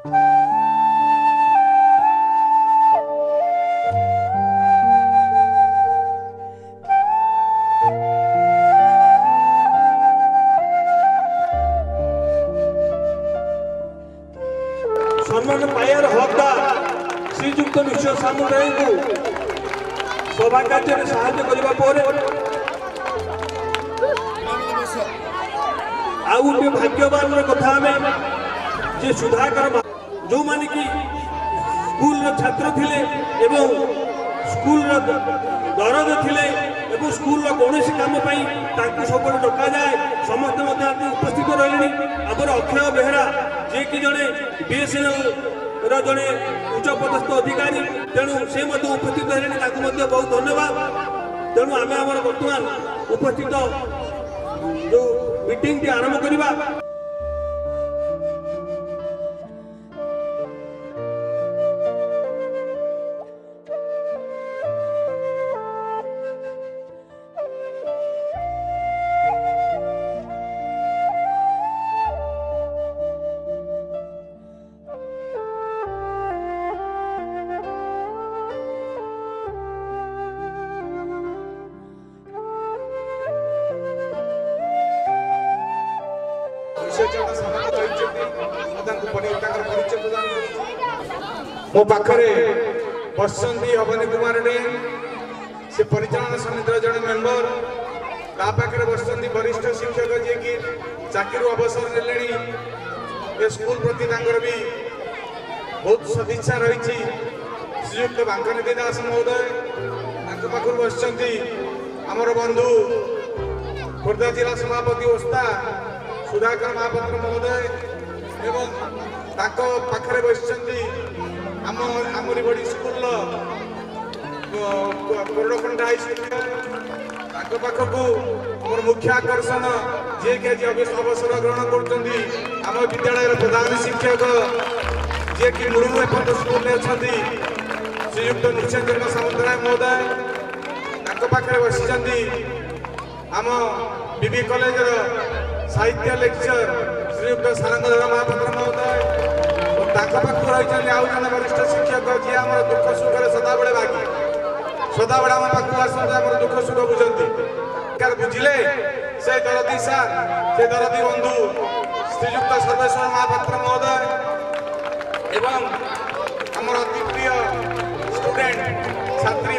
सम्मान पाइबार हकदार श्रीजुक्त निश्चय सामुदायी को सभा कार्य साहाय्य करने आउटे भाग्यवान कथा जे सुधाकर जो माने कि स्कूल छात्र थिले एवं स्कूल दरद थिले एवं स्कूल कौन काम सब डका जाए समस्त उपस्थित रही आमर अक्षय बेहरा जे कि जड़े बीएसएनएल जड़े उच्च पदस्थ अधिकारी तेणु से उपस्थित है बहुत धन्यवाद। तेणु आम आम बर्तमान उपस्थित जो मीटिंग टी आरंभ करवा मो पाखरे बसंती अवनी कुमार डे से परिचालन समिति जड़े मेंबर ता पाखरे बसंती वरिष्ठ शिक्षक जे कि चाकरी अवसर ने स्कूल प्रति भी बहुत सदिच्छा रही श्रीयुक्त बांकनिधि दास महोदय पाखर बसंती आमर बंधु खोर्धा जिला सभापति ओस्ता सुधाकर महापात्र महोदय एवं पाखरे बसंती आमरी बड़ी स्कूल कोरडखंडा हाई स्कूल पाखक मोर मुख्य आकर्षण जे कि अवसर ग्रहण कर विद्यालय प्रधान शिक्षक जे कि मुर्मू एपट स्कूल अच्छा श्रीयुक्त निश्चय चंद्र सामुदाय महोदय पाखे बसी आम बीबी कॉलेज साहित्य लेक्चर श्रीयुक्त सारंगधर महापात्र महोदय पाखु रही आउ जन वरिष्ठ शिक्षक जी आम दुख सुख सदाबे बाकी सदाबे आम पाखु आम दुख सुख बुझती बुझिले से दरदी सार से दरदी बंधु श्रीयुक्त सर्वेश्वर महापात्र महोदय एवं आमर अति प्रिय स्टूडेंट छात्री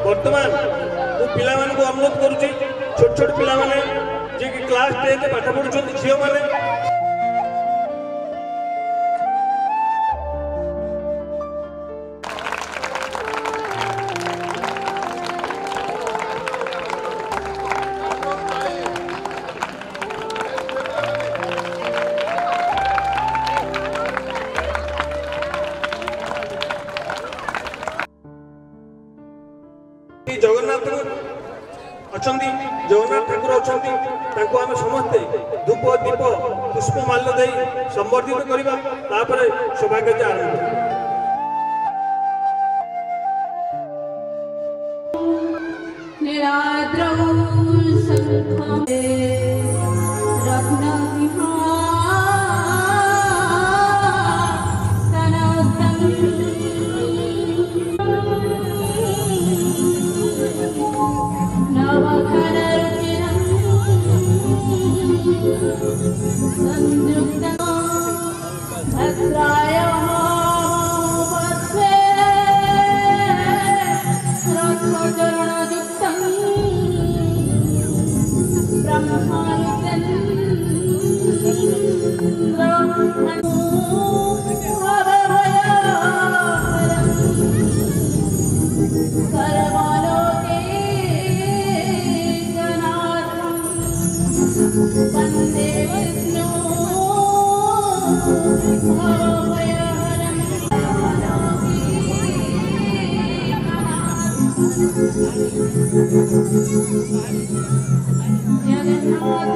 वर्तमान मु पिला अनुरोध करुच्ची छोट छोट पिला जे कि क्लास 10 पाठ पढ़ुछन झियो माने जगन्नाथ अछंती जगन्नाथ ठाकुर अछंती ताको आमे समस्ते धूप दीप पुष्पमाल्य दे संबर्धित करबा तापरे सौभाग्य आरंभ निराद्रौ संखमे रत्न जगन्नाथ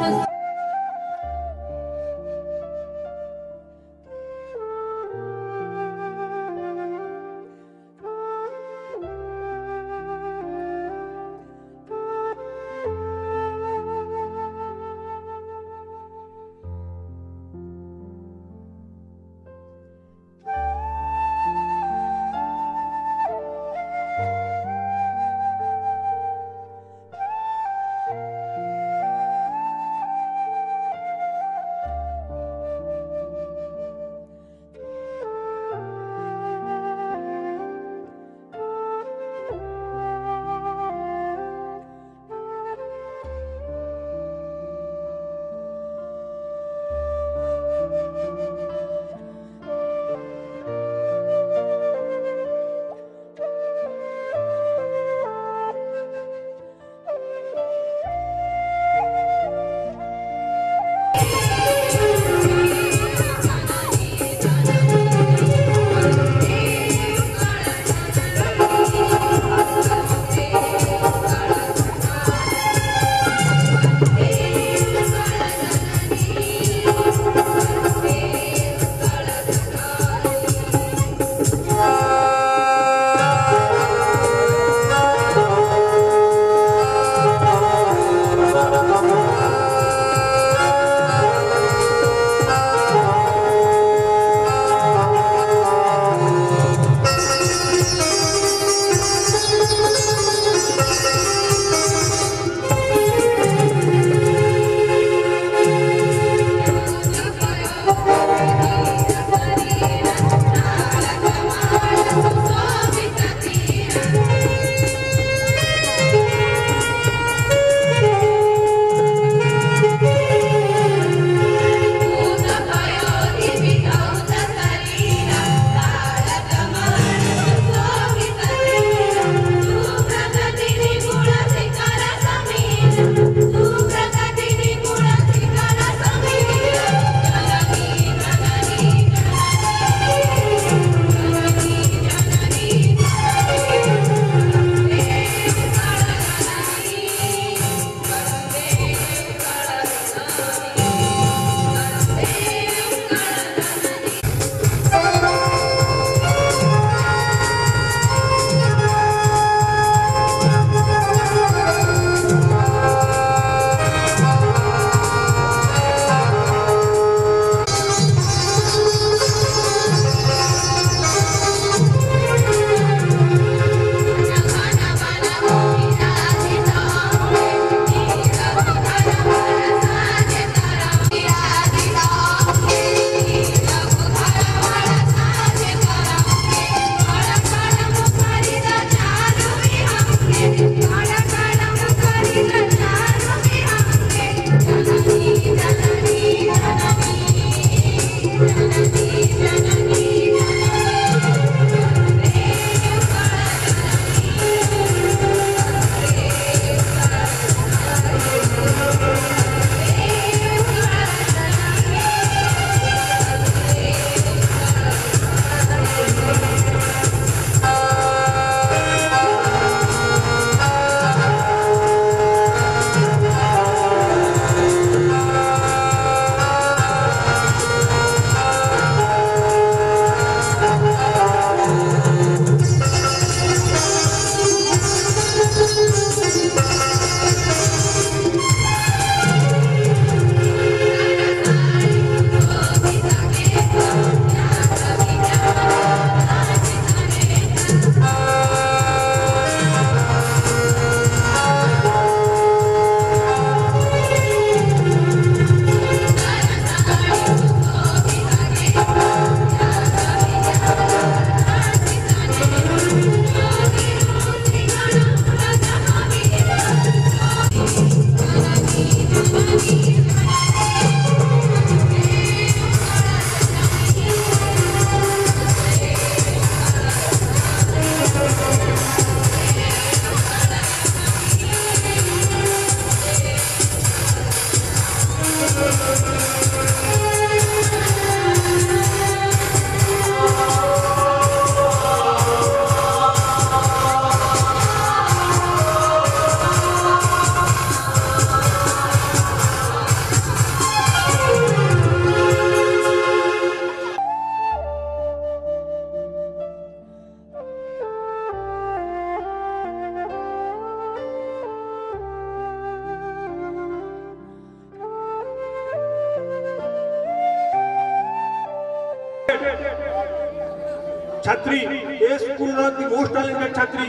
छात्री ए स्कूल मोस्ट टैलेंटेड छात्री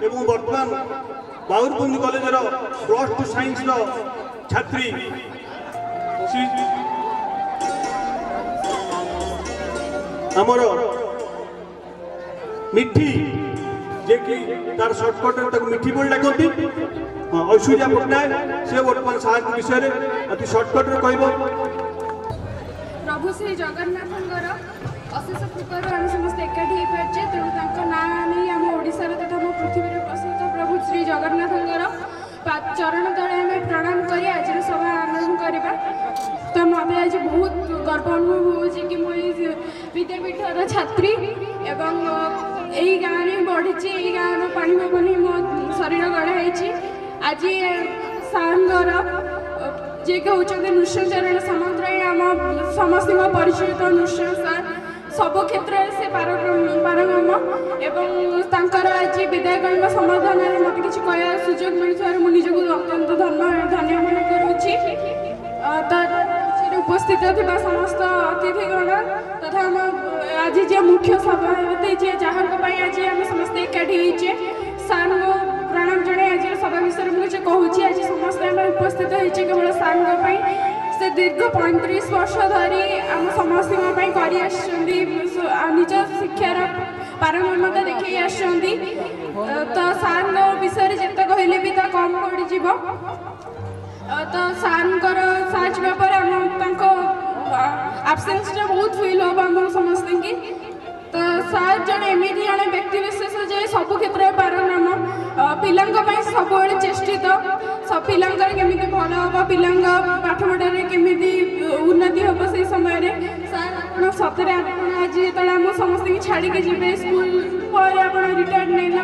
एवं वर्तमान बाउरकुंदी कॉलेज +2 साइंस छात्री आमर मिठी जे कि तार सर्टकट मिठी बोल डाकती ऐश्वर्या पट्टनायक से वर्तमान साहस विषय अति सर्टकट कह प्रभु श्री जगन्नाथ अशेष कृपार आम समस्त एकाठी हो पारे तेणु ना नहीं आम ओडार तथा आम पृथ्वी प्रसिद्ध प्रभु श्री जगन्नाथ चरण तले आम प्रणाम कर आज सभा आरंभ करवा। तो मत आज बहुत गर्व अनुभव हो कि मुझे विद्यापीठर छात्री एवं यही गाँव में बढ़ी यही गाँव पानी पवन मो शरीर गढ़ाई आज सार जे कि होती नृसिंहचरण सामंतराय आम समस्त परिचित नृसिंह सार सब क्षेत्र से पारंगम एवं आज विदाय करने समाधान में मत कि कह सुजोग मिलूर मुझे अत्यंत धन्य मन करुच्ची। उपस्थित थी समस्त अतिथिगण तथा आज जे मुख्य सभापति जे जहाँ आज आम समस्त एकाठी होचे सार प्रणाम जड़े आज सभा विषय मुझे कहूँ आज समस्त आम उपस्थित होचे केवल सार से दीर्घ 35 वर्ष धरी आम समस्त निज शिक्षार पारंगमता देखी आसती। तो सार विषय जिते कहले भी कम पड़ तो सार जापर आबसेन्स बहुत फिल हम आम समस्त की। तो सार जड़े एमती जड़े व्यक्ति विशेष जे सब क्षेत्र में पारंगम पिला सब चेष्टित सब पिला केमी भल हम पिला पाठ पढ़ारे केमी उन्नति हम से समय सार आप सतरे आज जो आम समस्त छाड़ी जी स्कूल पर आप रिटायर्ड नाला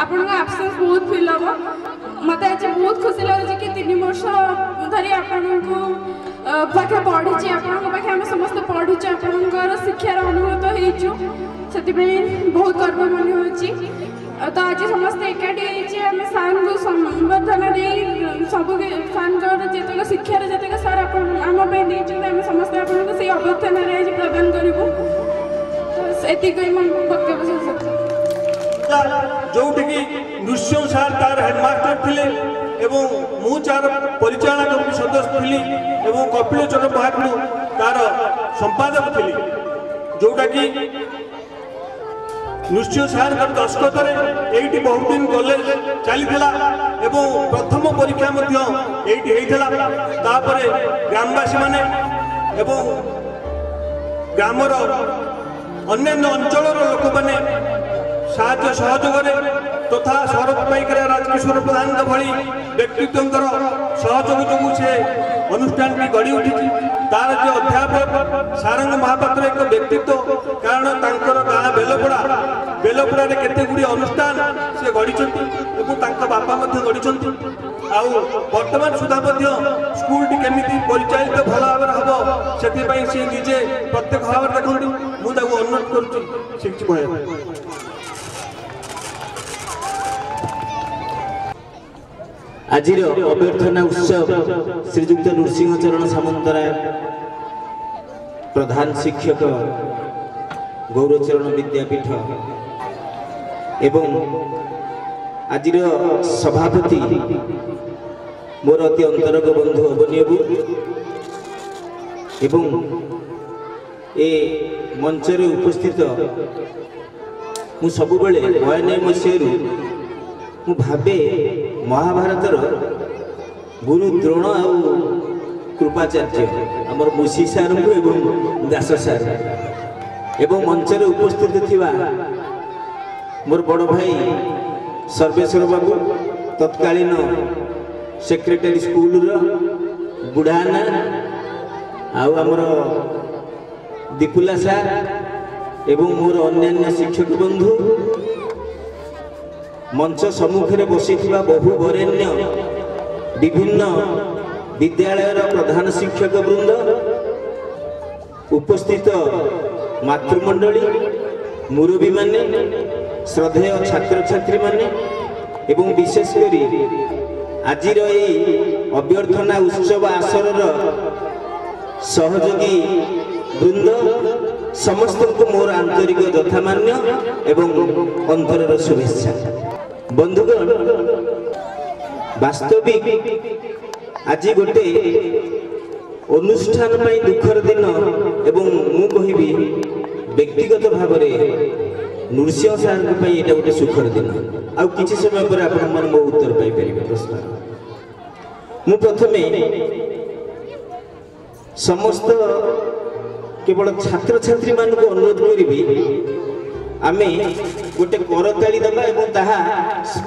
आपन आबसेन्स बहुत फिल हम मत आज बहुत खुशी लगे कि 3 वर्ष धरी आपन पाखे पढ़ी आपे आम समस्त पढ़ु आपंकर शिक्षार अनुभूत हो बहुत गर्व मन हो। तो आज समस्त एकाठी आम सार को संबर्धना दे सब सार जितक शिक्षार जितक सार आम आम समस्त आपको से अभ्यर्थना आज प्रदान करूँ। तो ये वक्तव्य जो नृसिंह सार तार हेडमास्टर थिले एवं मु चार परिचालक सदस्य थी एवं कपिलोचन महाप्रभु तार संपादक थी जोटा कि नृसिंह सार दस्तखत ये बहुत दिन कॉलेज चली एवं प्रथम परीक्षा तापर ग्रामवासी माने एवं ग्रामर अन्य अंचल लोक मैंने साहाय्य सहयोग तथा सौरभ पाइकर राजकिशोर प्रधान भली व्यक्तित्व सहयोग जो से अनुष्ठान की गढ़ी उठी तार जो अध्यापक सारंग महापात्र एक व्यक्तित्व कारण गाँ बेलपड़ा केते गुड़ी अनुष्ठान से गढ़ी बापा गढ़ी वर्तमान सुधा स्कूल टी केमी परिचालित भल भाव हम से निजे प्रत्येक भाव देखते मुझे अनुरोध करुच्ची आज अभ्यर्थना उत्सव श्रीजुक्त नृसिंहचरण सामंतराय प्रधान शिक्षक गौरचरण विद्यापीठ एवं आज सभापति मोर अति अंतरंग बंधु अवनीयबू एवं ए मंचरे उपस्थित मु सबुबले 92 मसीह मु भावे महाभारतर गुरु द्रोण आ कृपाचार्य आमर मुसी सार एवं दास सार एवं मंचरे उपस्थित थिबा मोर बड़ भाई सर्वेश्वर बाबू तत्कालीन सेक्रेटरी स्कूल बुढ़ाना आउ आमर दीपुला सार एवं मोर अन्य शिक्षक बंधु मंच सम्मुखें बसी बहु वरेण्य विभिन्न विद्यालयर प्रधान शिक्षक वृंद उपस्थित मातृमंडली मुरबी माने श्रद्धेय छात्र छात्री माने एवं विशेषकर आज अभ्यर्थना उत्सव आसर सहयोगी वृंद समस्त को मोर आंतरिक यथामान्य एवं अंतरर शुभेच्छा। बंधुगण वास्तविक आज गोटे अनुष्ठान पाई दुखर दिन एवं मु कहिबी व्यक्तिगत भाव में नृसिंह सार यहाँ गोटे सुखर दिन आउ किसी समय पर आपण मन मो उत्तर पाई परिबे प्रश्न मु प्रथमे समस्त केवल छात्र छात्री मान को अनुरोध करी आमे गोटे करताली दबा एवं ताहा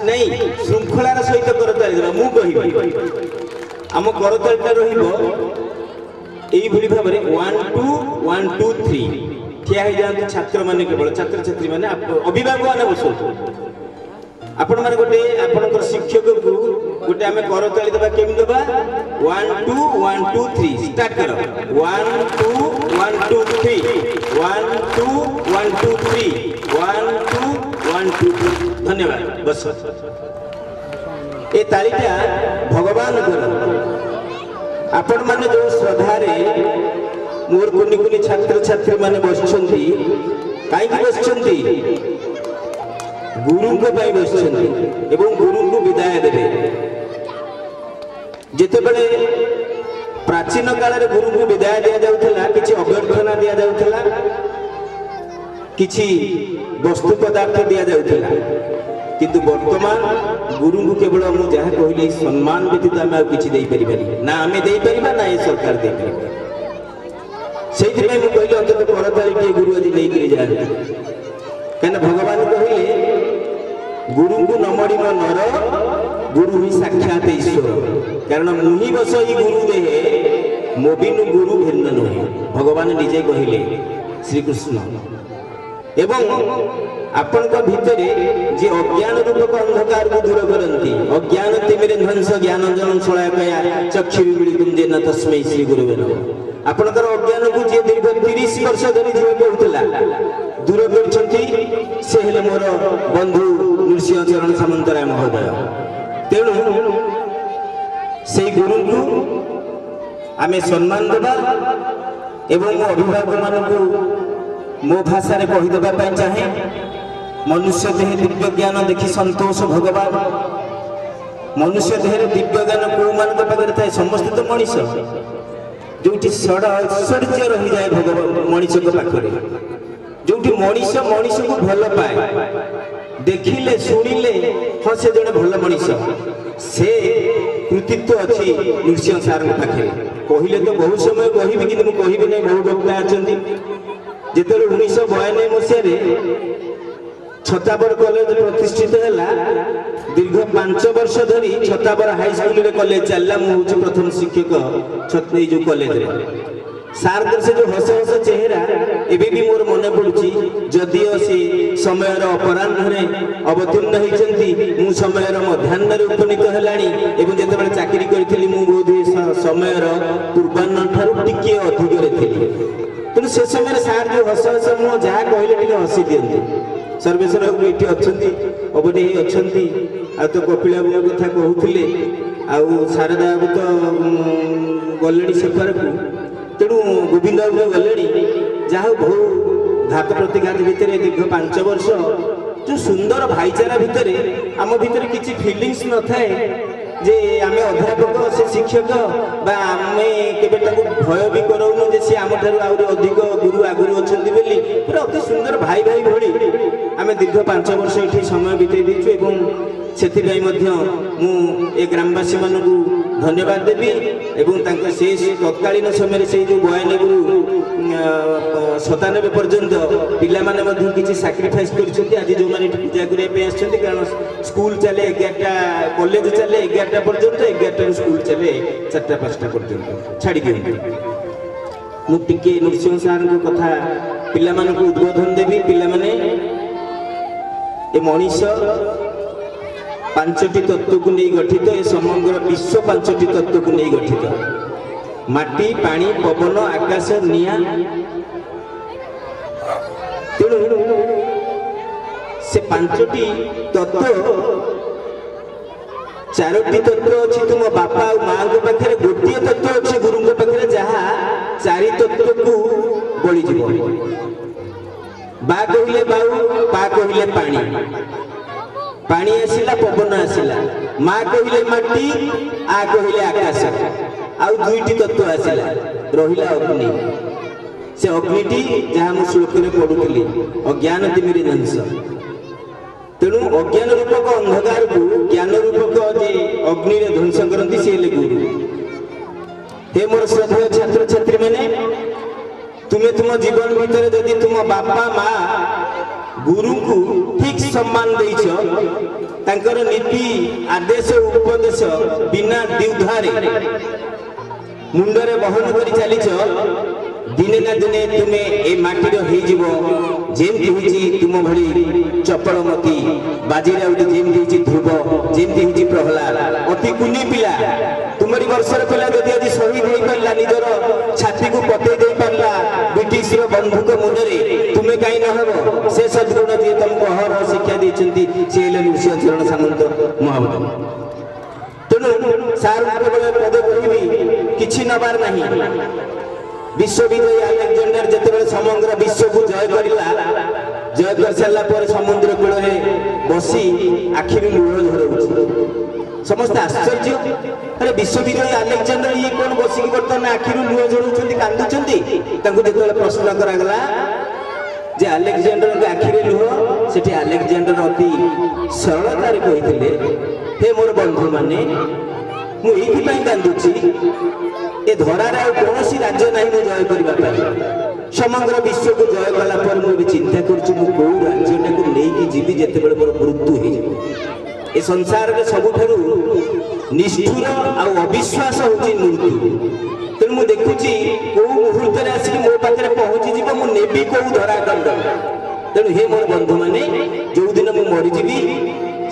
नहीं श्रृंखलार सहित करताली दबा मु कहिबी आम करतालीटा रहिबो एई भली भाव में 1 2 1 2 3 ठिया हो जाते छात्र माने केवल छात्र छात्री माने अभिभावक माने बसो आपण माने गोटे आपनकर शिक्षक को गोटे आमे करताली दबा केमि दबा 1 2 1 2 3 स्टार्ट करो 1 2 1 2 3 1 2 1 2 3 1 2 1 2 3 धन्यवाद बस ए तालीटा भगवान कर आपण माने जो श्रद्धा रे मोर कुनी कुनी छात्र छात्री माने बसछंती काई की बसछंती गुरु को पाई बसछंती एवं गुरु को विदाय देबे जेते बेले प्राचीन काल रे गुरु को विदाय दिया जाउथला किछि अभ्यर्थना दिया जाउथला किछि वस्तु पदार्थ दिया जाउथला किंतु वर्तमान गुरु को केवल मु जहा कहले सम्मान व्यतीत आमे किछि देई परिबानी ना आमे देई परिबा ना ए सरकार देई परिबा सेहि में मु कहले अंत करताली के गुरु आज नहीं करी जाते कहना भगवान कहले गुरु को नमड़ी म नर गुरु ही साक्षात ईश्वर कारण मुहि बसई गुरु देहे मोबिनु गुरु भिन्न नहे भगवान निजे कहले श्री कृष्ण एवं आपण भितरे जे अज्ञान रूपक अंधकार को दूर करती अज्ञान तिमिरे ध्वंस ज्ञान जन शलाकया चक्षु मिलितुम जेन तस्मै श्री गुरुवे नमः आपणकर अज्ञान को जे दीर्घ 30 वर्ष धरि जे पढुतला दूर करछंती से हेले मोर बंधु नृसिंह चरण सामंतराय महोदय तेणु से गुरु को आमे सम्मान देबा एवं अभिभावक मानक मो भाषा रे कहि देबा पई चाहे मनुष्य देह दिव्य ज्ञान देखि संतोष भगवान मनुष्य देह दिव्य ज्ञान को मान पाखे थाए समस्त तो मनीष जो सड़ा ऐश्वर्य रही जाए भगवान मनीष को पाखरे जो मनीष मनीष को भल पाए देखिले शुणिले हाँ से जड़े भल मनीष से कृतित्व अच्छी नृसिंह सार पाखे कहले तो बहुत समय कहबी कि कहबी नहीं बहुत वक्ता अच्छा जिते 1992 मसीह छताबर कॉलेज प्रतिष्ठित है दीर्घ 5 वर्ष धरी छताबर हाई स्कूल रे कॉलेज चलला मु प्रथम शिक्षक छतई जो कॉलेज रे सार से जो हस हस चेहरा एबे भी मोर मन पड़ुची जदियो से समय अपराह्न रे अवतीर्ण होइचंती मु समय मध्याह्न रे उपनीत हेलानी एवं जेते बेले चाकरी करथिली मु बोध समय पूर्वाह्न ठारू टिके अधिक रे थिली तेणु से समय सार जो हस हस मु जहा कहले टिके हसी दियंती सर्वेश्वर बाबू ये अच्छी अवनी अच्छा आ तो कपिला बाबू कथा कहते आउ शारदा बाबू तो गले सेपार को तेणु गोविंद बाबू गले जहा बहु घात प्रतिघात भितर दीर्घ 5 वर्ष जो सुंदर भाईचारा भितर आम भितर किसी फिलिंग्स न थाए जे आमे अध्यापक से शिक्षक बा आमे केबे ताकू भय भी करौनु जे से आम ठारू आउरी अधिक गुरु आगुरु अछंती बेली पूरा अति सुंदर भाई भाई भड़ी आमे दीर्घ 5 वर्ष एठी समय बिताई दिछु एवं सेथिबाई मध्य मु ए ग्रामवासी मानकू धन्यवाद देबी एवं तांका से तत्कालीन समय से जो 92 गुरु 97 पर्यंत पिला माने मध्य किछि सैक्रिफाइस करछथि आज जो माने पूजा करे पे आछथि कारण स्कूल चले 11टा कॉलेज चले 11टा पर्यंत 11टा स्कूल चले 4टा 5टा पर्यंत छाड़ी दियंती मु टिके नृसिंह सार को कथा पिला मानकू उद्बोधन देबी पिला माने ए मनीष 5टी तत्व को नहीं गठित ए समग्र विश्व 5टी तत्व को नहीं गठित माटी पानी पवन आकाश निया तेणु से 5टी तत्व 4टी तत्व अच्छी तुम बापा और माँ के पाखे गोटे तत्व अच्छे गुरु के पाखे जहाँ 4 तत्व को बड़ी जीव बा कहले बाऊ पा कहले पानी पानी आसिला पवन आसिला माँ कहले माटी आ कहले आकाश आउ दुईटी तत्व आसिला रहिला अग्नि से अग्निटी जहाँ मु श्लोक में पढ़ुली अज्ञान तिमिर ध्वंस तेणु अज्ञान रूपक अंधकार को ज्ञान रूपक जे अग्नि ध्वंस करती सी गुरु हे मोर श्रद्धेय छात्र छात्री मैंने तुम्हें तुम जीवन भीतर जदि तुम बापा माँ गुरु को ठीक सम्मान देकर नीति आदेश उपदेश बिना द्विधारे मुंडरे बहन कर चलीच दिने ना दिने तुमे ए माटीर जेमती होची तुम भली चपलमती बाजीराउती जेमती होची ध्रुव जेमती होची प्रहलाद अति कुनी पिला तुमरी वर्षर पिला जदि आज शहीद हो पारला निजर छाती को पते दे पारला ब्रिटिश बंधुक मुंडरे तुमे कहीं न हबो से सद्गुण जे तुमको हर शिक्षा देचंती से हेले नृसिंहचरण सामंत महाबत तेणु सार पद कहबी किछि नबार नहीं विश्वविजयी अलेक्जेंडर जिते समग्र विश्व को जय कर सारा पर समुद्र कूल में बसी आखिर लुह झड़ समस्त आश्चर्य अरे विश्वविजयी अलेक्जेंडर ये कौन बसिक बर्तमान आखिर लुह झड़ुंट कांदुंट जो प्रश्न करागला जे अलेक्जेंडर के आखिरे लुह से अलेक्जेंडर अति सरलतार कहते हे मोर बंधु माने मुझे कांदुची ए धरार कौन राज्य ना जय करने समग्र विश्व को जय कला मुझे चिंता करो राज्य को लेकिन जीवी जिते बड़े मोर मृत्यु हो संसार में सबुठ निष्ठुर अविश्वास होची मृत्यु तेणु मुझे देखुची कौ मुहूर्त आसिक मो पाखे पहुंची जीव मुझे कौ धराखंड तेणु हे मोर बंधु मैंने जो दिन मुझे मरीजी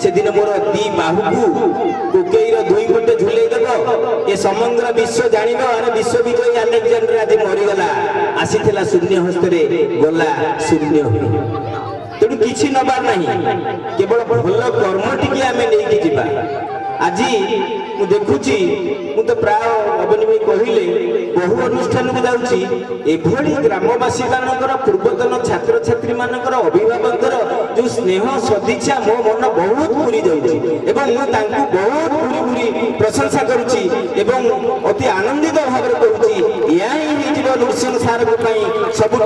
से दिन मोर दी बाहू को कोकेईर दुई पटे झुले देव ए समग्र विश्व जान अरे विश्वविजयी अलेक्जेंडर आज मरीगला आसीला शून्य हस्ते गला शून्य तेणु किसी नबार नहीं केवल भल कर्म टी आम नहीं आज मु देखुची मु तो प्राय नवीन भाई कहले बहु अनुष्ठान को जाऊँगी एभली ग्रामवासी मानकर पूर्वतन छात्र छात्री मानकर अभिभावकर जो स्नेह सदिच्छा मो मन बहुत पूरी जाऊँगी बहुत पूरी पूरी प्रशंसा करुच्ची अति आनंदित भाव में कहूँ या नृसिंह सार सबुठ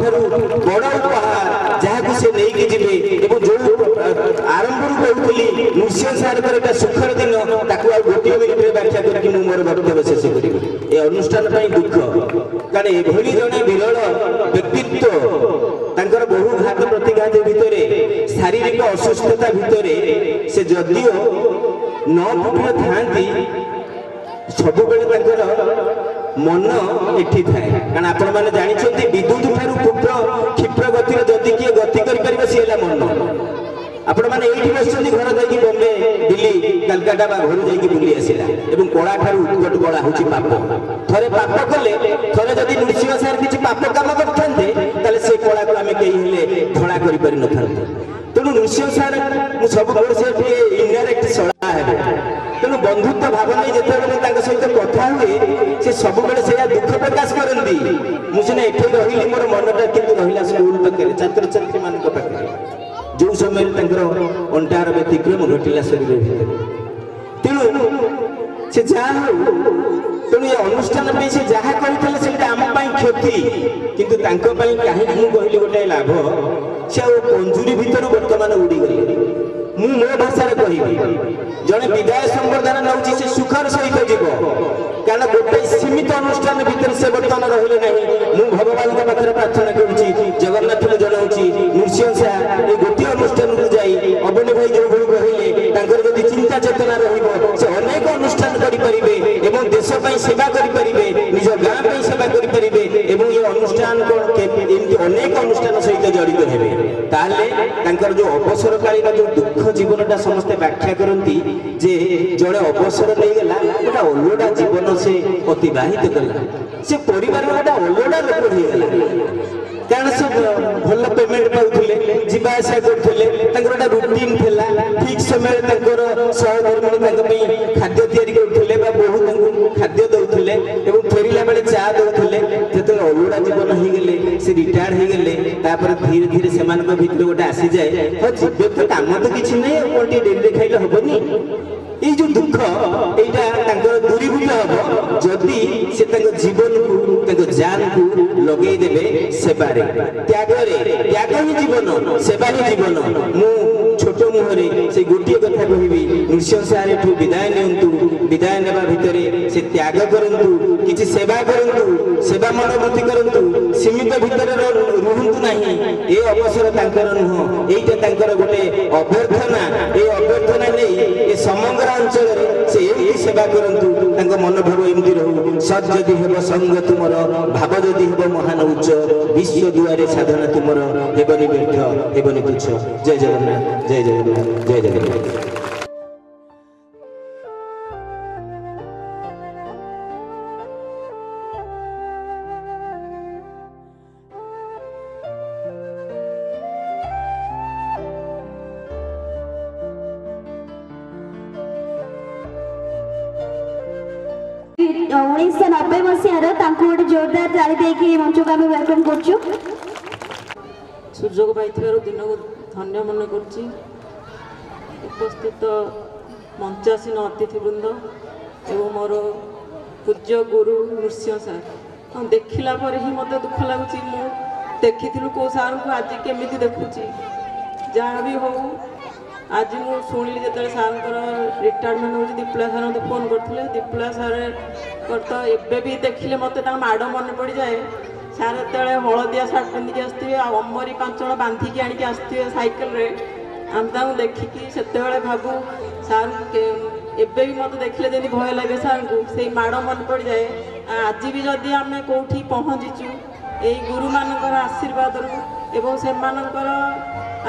बड़ उपहार जहाँ से नहीं जी जो आरंभ कहूली नृसिंह सार सुखर दिन गोटे मिनिट व्याख्या करके मोर वक्तव्य शेष करी ए अनुष्ठान दुख कारण एभली जड़े विरल व्यक्तित्व बहु घात प्रतिघात भितर शारीरिक असुस्थता भितर से जदिओ 9 फुट था सब मन एठी थाए कारण आपण मैंने जानते विद्युत ठार क्षिप्र गतिर जदि किए गति कर सी मन आपण मैंने ये बस घर जाकि बम्बे दिल्ली कलकाता घर जाकि बुली आसला कला ठार उत्कट कला हूँ पाप थे पाप कले थे जदि नृसिंह सार किसी पाप कम करते से कला को आम कहीं धड़ा कर न था तेणु नृसिंह सार मुझे सब से इनडायरेक्ट सड़ा है तेणु बंधुत्व भाव नहीं जिते सहित कथा हुए से सब से दुख प्रकाश करती मुझे एठे रही मोर मनटा कि रहा स्कूल पाखे छात्र छात्री मान पाखे जो समय अंटार व्यतिक्रम घटला शरीर भीतर तेणु से जहाँ तेणु ये अनुष्ठान से जहाँ करते आम क्षति किंतु कहीं कहली गोटे लाभ से पंजुरी भीतर बर्तमान उड़ीगले मु मो भाषा कहि जड़े विदाय संबर्धना नौची से सुखर सहित जीव कारण गोटे सीमित अनुष्ठान भीतर से बर्तमान रहिले नहीं मु भगवान के पाखरे प्रार्थना करूची जगन्नाथ को जनाऊची नृसिंह सार ए गोटे अनुष्ठान को जाई अबनी भाई जो भूल कहले तांकर जदि चिंता चेतना रहिबो से अनेक अनुष्ठान करि परिबे एवं देश पई सेवा करि परिबे निज गां पई सेवा करि परिबे एवं ये अनुष्ठान को एमति अनेक अनुष्ठान सहित जड़ित हेबे ताले तांकर जो अवसरकालीन जो दुख जीवनटा समस्त व्याख्या करती जे जड़े अवसर नहीं गला गोटा अलोड़ा जीवन से अतिबाहित कला से परिवार गोटा अलोड़ा लोक हो गला कारण से भल पेमेंट पाउले जीवा आसा करते रुटीन थिला ठीक समय सहधर्मी खाद्य तैयारी करते बहु खाद्य दौले फेरला बेले चा दौले जो अलोड़ा जीवन हो गले से रिटायर्ड हो गले तापर धीरे धीरे सेमानक भितर गोटे आसी जाए हो जीव तो काम तो किछि नै कोन टी डेली खाइले हबनी ये जो दुख एटा दूरीभूत हम जदि से जीवन को जान को लगे देवे सेबारे त्याग ही जीवन सेवा ही जीवन मु छोट मुहरे से गोटे कथा कहबी नृसिंह सार ठू विदाय नियंतु विदाय नेबा भितरे से त्याग करंतु किछि सेवा करंतु सेवा मनोवृत्ति करंतु सीमित भितर रुहंतु नाही ए अवसर तांकर नुह एटा तांकर गोटे अभ्यर्थना ए अभ्यर्थना नै ए समग्र अंचल से ये सेवा करंतु तांको मनोभाव एमती रहू सत जदि हेब संग तुमर भाव जदि हेब महान उच्च विश्व दुआरे साधना तुमर हेबनि व्यर्थ हेबनि तुच्छ। जय जगन्नाथ जय जगन्नाथ जय जगन्नाथ। उन्नीस 1990 मसीहार गोटे जोरदार ताली देकी मंच को आम वेलकम करछु। सुजोग पाई दिन को धन्य मन कर उपस्थित मंचासीन अतिथिवृंद एवं मोर पूज्य गुरु नृसिंह सार देखला पर ही मत दुख लगुच मु देखी कौ सार को आज केमी देखुची जहाँ भी हो आज मु शुणिली जो सार रिटायरमेंट हो दीपला सार मत फोन करते दीपला सार तो एबे भी देखिले मत माड़ मन पड़ जाए सार जो हलदिया सार्ट पिंधिकी आसते अमरी 5 जन बांधिकी आणिकी आसते साइकेल रे आम देखिकी से भाबू सार एबे भी मत देखिले जमी भय लगे सार को से माड़ मन पड़ जाए आज भी जदि आम कौटी पहुँचीचु यही गुरु मानकर आशीर्वाद एवं से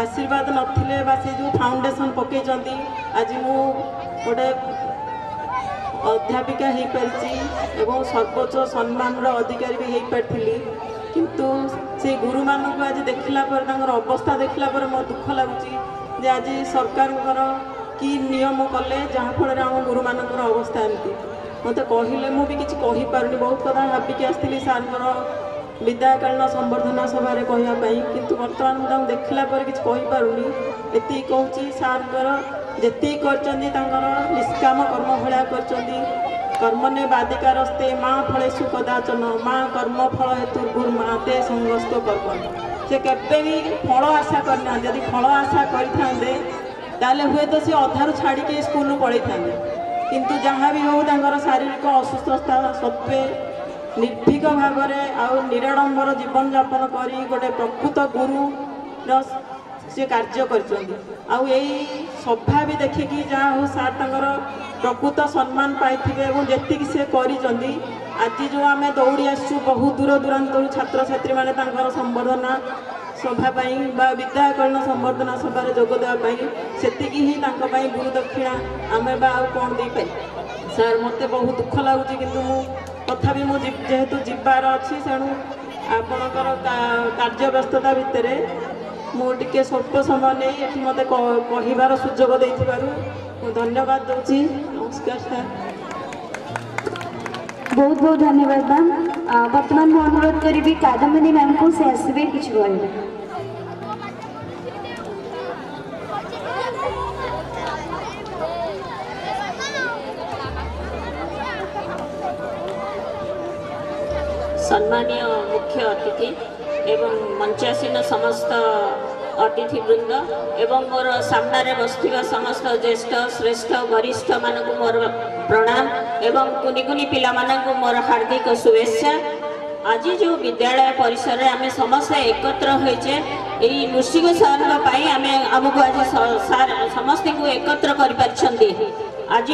आशीर्वाद नथिले बा से जो फाउंडेशन पकई आज मु गोटे अध्यापिका हो पारी एवं सर्वोच्च सम्मान अधिकारी भी हो पारी किंतु से गुरु मान को आज देखला पर अवस्था देखला पर मो दुख लगुच आज सरकार कि नियम कले जहाँ फल आम गुरु मान अवस्था एमती मत कहले मुझे किसी कही पारुनी बहुत कथा भाविकी आसती सार विदायकालीन संबर्धना सभा कहवाई किंतु बर्तमान मुझे देखला पर किसी कही पारुनी एति कहूँ सार जी कर निष्काम कर्म भलिया कर कर्मने बादिकारस्ते माँ फलेषु कदाचन माँ कर्म फल हेतु गुरुमा ते संगस्त कर्म से केबे भी फल आशा करना यदि फल आशा करते हुए तो सी अधारू छाड़ी स्कूल पड़े था किंतु जहाँ भी हो शारीरिक असुस्थता सत्वे निर्भीक भाव में निराडंबर जीवन यापन कर गोटे प्रकृत गुरु से कार्य कर सभा भी देखिकी जहाँ हो सार प्रकृत सम्मान पाई जी से कर आज जो आम दौड़ी आसु बहुत दूर दूरांत छात्र छात्री मैंने संबर्धना सभा बा विद्याकालीन संबर्धना सभा जोगदेवाई से ही गुरु दक्षिणा आम कौन दे पाई सार मत बहुत दुख लगुच कि तथापि मुझे जेहेतु जीवार अच्छी तेणु आपणकर कार्य व्यस्तता भितर मुझे स्वल्प समय नहीं ये मत कहार सुजोग देथिबारु धन्यवाद दूसरी। नमस्कार सर। बहुत बहुत धन्यवाद मैम। वर्तमान मैं अनुरोध करी कादम्बिनी मैम को से आसबे किसी कहले। सम्मानीय मुख्य अतिथि एवं मंचासीन समस्त अतिथिवृंद एवं मोर सामने बसुवा समस्त ज्येष्ठ श्रेष्ठ वरिष्ठ मानक मोर प्रणाम एवं कुनी कुनी पिला मानक मोर हार्दिक शुभेच्छा। आज जो विद्यालय परिसर में आम समस्त एकत्र होइचे एई नृसिंह सार आमको आज सार समस्त को एकत्र कर पारिछंती। आज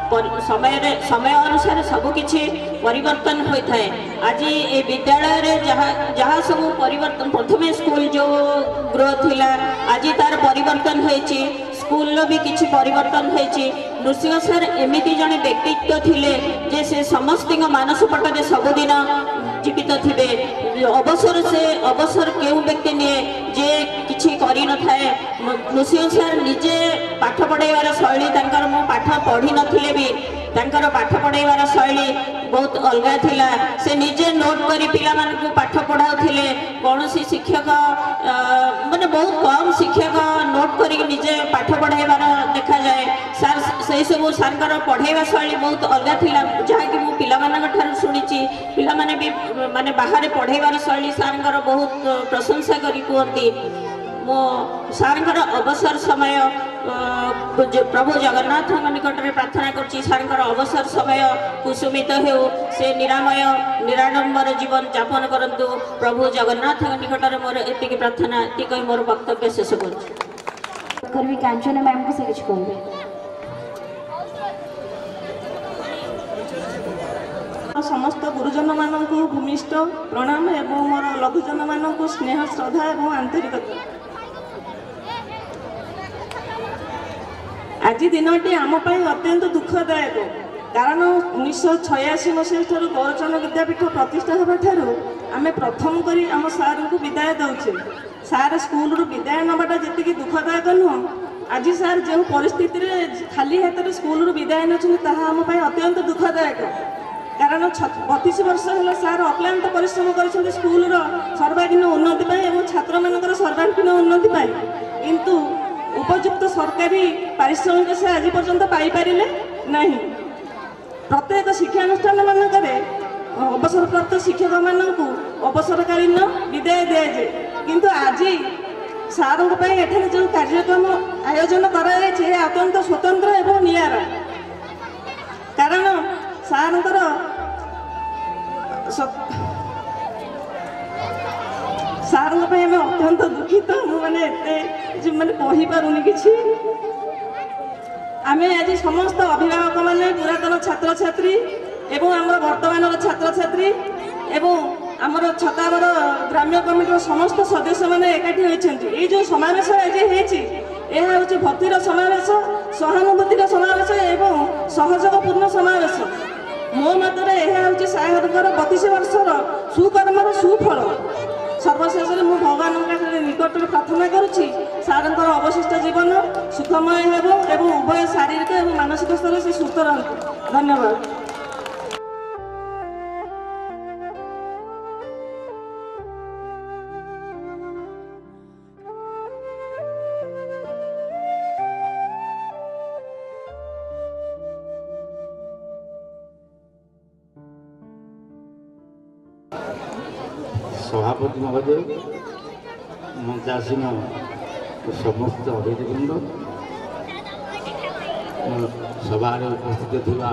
समय अनुसार सबकिछि परिवर्तन होता है। आज ये विद्यालय रे जहाँ सब परिवर्तन प्रथमे स्कूल जो गृह थिला आज तार परिवर्तन होइछि स्कूल भी किछि परिवर्तन होइछि। नृसिंह सर एमिति जने व्यक्तित्व थिले जे से समस्त मानस पटरे सबुदिन जीवित थे। अवसर से अवसर क्यों व्यक्ति निए जे किछि करि न थाए। नृसिंह सर निजे पाठ पढ़ाइबार शैली मु पाठ पढ़ी नथिले भी पाठ पढ़ाइबार शैली बहुत अलग थिला से निजे नोट करी पिला मानकु पाठ पढ़ाउथिले कोनोसी शिक्षक माने बहुत कम शिक्षक नोट करी निजे पाठ पढ़ाइबार देखा जाए सर से सब सरकार पढ़ाइबा शैली बहुत अलग थिला जहा कि मु पिला मानक ठार सुनिची पिला माने भी माने बाहर पढ़ाइबार शैली सरकार बहुत प्रशंसा करी कहती मो सारंकर अवसर समय प्रभु जगन्नाथ निकट में प्रार्थना करछि सारंकर अवसर समय कुसुमित हो से निरामय निराडंबर जीवन यापन करंतु प्रभु जगन्नाथ निकट में मोर एतिक प्रार्थना एतिक मोर वक्तव्य शेष करबी कांचना मैम को से कुछ कहबे समस्त गुरुजन मानक भूमिष्ठ प्रणाम एवं मोर लघुजन मानक स्नेह श्रद्धा एवं आंतरिकता आज दिनटी आमपाई अत्यंत दुखदायक कारण 1986 मसीहा गौरचरण विद्यापीठ प्रतिष्ठा होगा आम प्रथम करी आम सार को विदाय दौचे सार स्कूल विदाय नवाटा जी दुखदायक नुह आज सार जो परिस्थिति खाली हाथ में स्कूल विदाय नई अत्यंत दुखदायक कारण 32 वर्ष है सार अक्लांत परिश्रम कर स्कूल सर्वांगीन उन्नति और छात्र मान सर्वांगीन उन्नति किंतु उपयुक्त सरकारी पारिश्रमिक से आज पर्यंत पाइपारे नहीं प्रत्येक शिक्षानुष्ठान मानक अवसरप्राप्त शिक्षक मानक अवसरकालीन विदाय दि जाए किंतु आज सार जो कार्यक्रम आयोजन कराई अत्यंत स्वतंत्र एवं निराला कारण सारंकर सार अत्यंत दुखित मैंने मैंने कहीपरूनी कि आम आज समस्त अभिभावक मैंने पुरातन छात्र छात्री एवं आमर वर्तमान छात्र छात्री एवं आमर छतावर ग्राम्य कमिटर समस्त सदस्य मैंने एकाठी होती ये जो समावेश आज हूँ भक्तिर समावेश सहानुभूतिर समावेश एवं सहयोगपूर्ण समावेश मो मतरे यह हूँ साहर 32 वर्षर सुकर्मर सुफल सर्वशेष में मुझे भगवान निकट में प्रार्थना करुच्ची सार अवशिष्ट जीवन सुखमय हो उभय शारीरिक और मानसिक स्तर से सुस्थ रहा। धन्यवाद। सभापति महोदय मंचासीन समस्त अतिथिवृंद सभा उपस्थित थिबा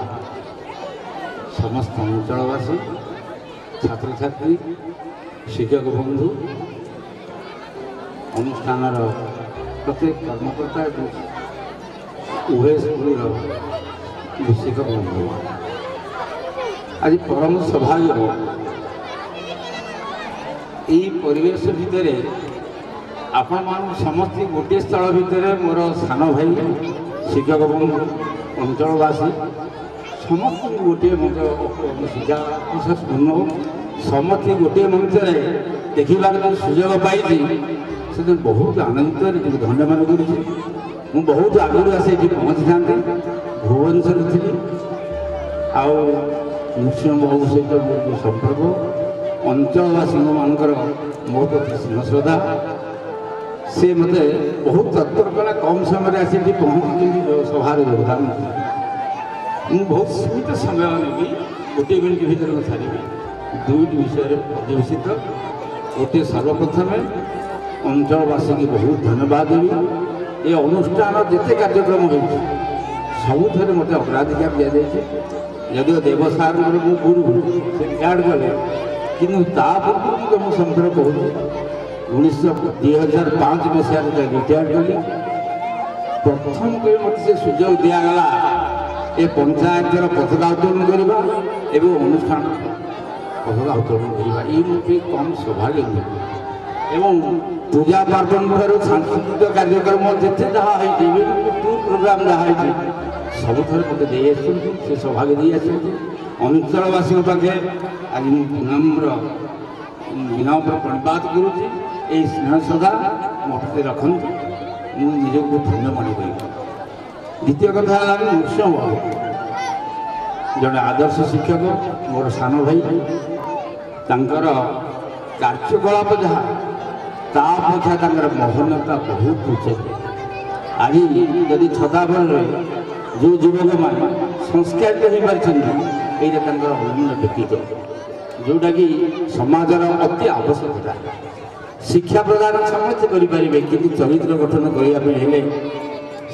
समस्त अंचलवासी छात्र छात्री शिक्षक बंधु अनुष्ठान प्रत्येक कर्मकर्ता उभय स्कूल शिक्षक बंधु आज परम सौभाग्य यही परिवेश भितर आपण मान समस्त गोटे स्थल भितर मोर सान भाई शिक्षक बंधु अंचलवासी समस्त गोटे मंच शिक्षा पूर्ण समस्त गोटे मंच देखा सुजोग पाई से बहुत आनंदित धन्यवाद करुँच बहुत आगुरी आसे पहुँची था भुवनेश्वर थी आउ नृसिंह बाबू सहित संपर्क अंचलवासी मानकर मो प्रति स्नेह श्रद्धा से मत बहुत तत्पर कला कम समय आसी पहुँची सभार योगदान मुझे बहुत सीमित समय नहीं गोटे मिनिट भर छाड़ी दुईट विषय पर्यवेसित गोटे सर्वप्रथम अंचलवासी की बहुत धन्यवाद देवी ये अनुष्ठान जिते कार्यक्रम हो सबुथ मत अग्राधिकार दि जाए यदि देवसार मो गुरु से रिटायर्ड कले कि तुम संपर्क कहूँ 2005 मसीह रिटायर्ड कली प्रथम कोई मत से सुजोग दिगला ये पंचायतर पताका उत्तोलन करवा एवं अनुष्ठान पताका उत्तोलन करवा ये मोटे कम सौभाग्य एवं पूजा पार्वण ठार सांस्कृतिक कार्यक्रम जिते जहाँ टूर प्रोग्राम जहाँ सब थर मत दे से सौभाग्य दे अंचलवासी पाखे आज विनम्र प्रणिपात करुँच ये स्नेह श्रद्धा मोटे रखु मुझे धन्य मन करी द्वितीय कथा नृसिंह बाबू जड़े आदर्श शिक्षक मोर सान भाई तांकर कार्यकलाप जहाँ तापेक्षा महनता बहुत उच्च। आज यदि छतापर जो युवक मान संस्कारित हो पार्टी ये अनन्य व्यक्तित्व जोटा कि समाजर अति आवश्यकता। शिक्षा प्रदान समस्त करेंगे कि चरित्र गठन करने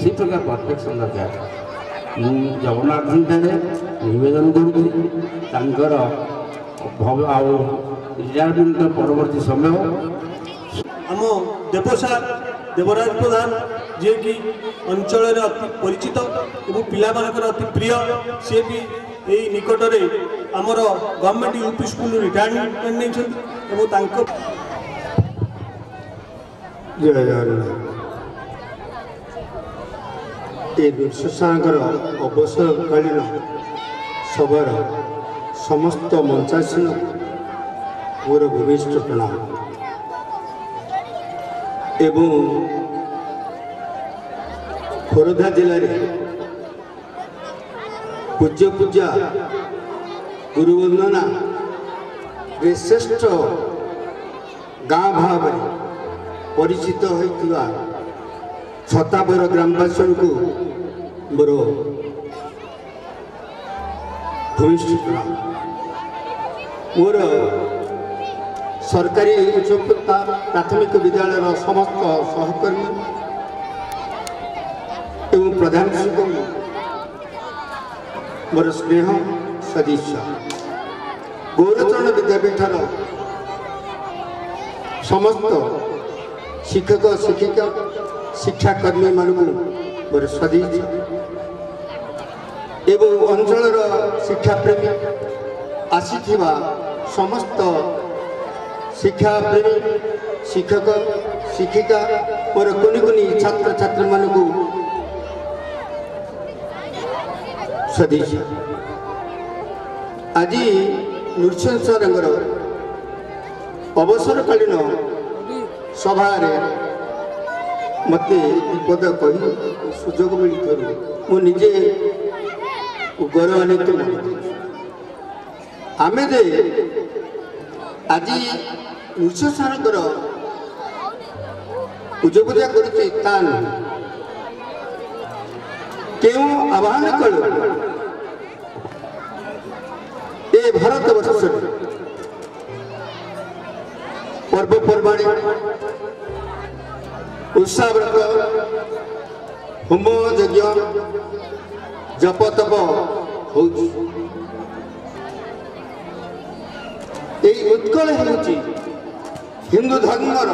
से प्रकार परफेक्शन दरकार। मुझे जगन्नाथ निवेदन कर रिटायरमेंट परवर्ती समय आम देवसार देवराज प्रधान जी की अंचल अति परिचित और पिला मानकर अति प्रिय सी भी यही निकट में आमर गवर्नमेंट यूपी स्कूल रिटायरमेंट नहीं जय जगन्नाथ। ये दुर्शासनकर अवसरकालीन सभार समस्त मंचासीन मोर भूमिष्ठ प्रणाम एवं खोर्धा जिले पूज्य पूजा गुरुवंदना श्रेष्ठ गाँ भाव परिचित होता छतापर ग्रामवासी को मोर भूमिष्ठ प्रणाम। मोर सरकारी उच्च प्राथमिक विद्यालय समस्त सहकर्मी एवं प्रधान शिक्षक मोर स्नेह सदस्य गौरचरण विद्यापीठर समस्त शिक्षक शिक्षिका शिक्षाकर्मी मानू मोर सदस्य एवं अंचल शिक्षाप्रेमी आसीथिबा समस्त शिक्षाप्रेमी शिक्षक शिक्षिका मोर कुनि कुनि छात्र छात्री मानू सदस्य आज नृसिंह सर अवसरकालीन सभा मत पद कही सुजोग मिलता मुझे गौरवान्वित आम आज नृसिंह सर पूजा पूजा कर क्यों आह्वान कल ए भारत वर्ष पर्वपर्वाणी उत्साहव्रत होम यज्ञ जप तप हो उत्कल हिंदू धर्मर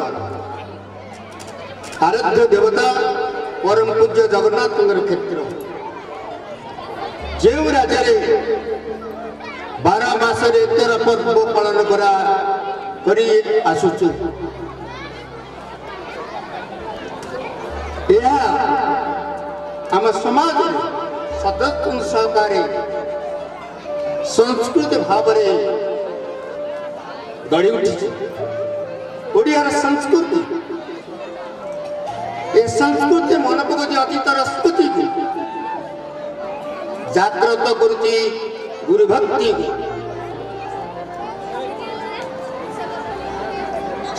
आराध्य देवता परम पूज्य जगन्नाथ क्षेत्र जो राज्य 12 मासरे 13 पर्व पालन करी आसुचु आम समाज सदस्य सहकारी संस्कृति भाव गढ़ी उठी ओडियार संस्कृति ए संस्कृति मन पकाउछ अतीतर स्मृति को जागृत करुची गुरुभक्ति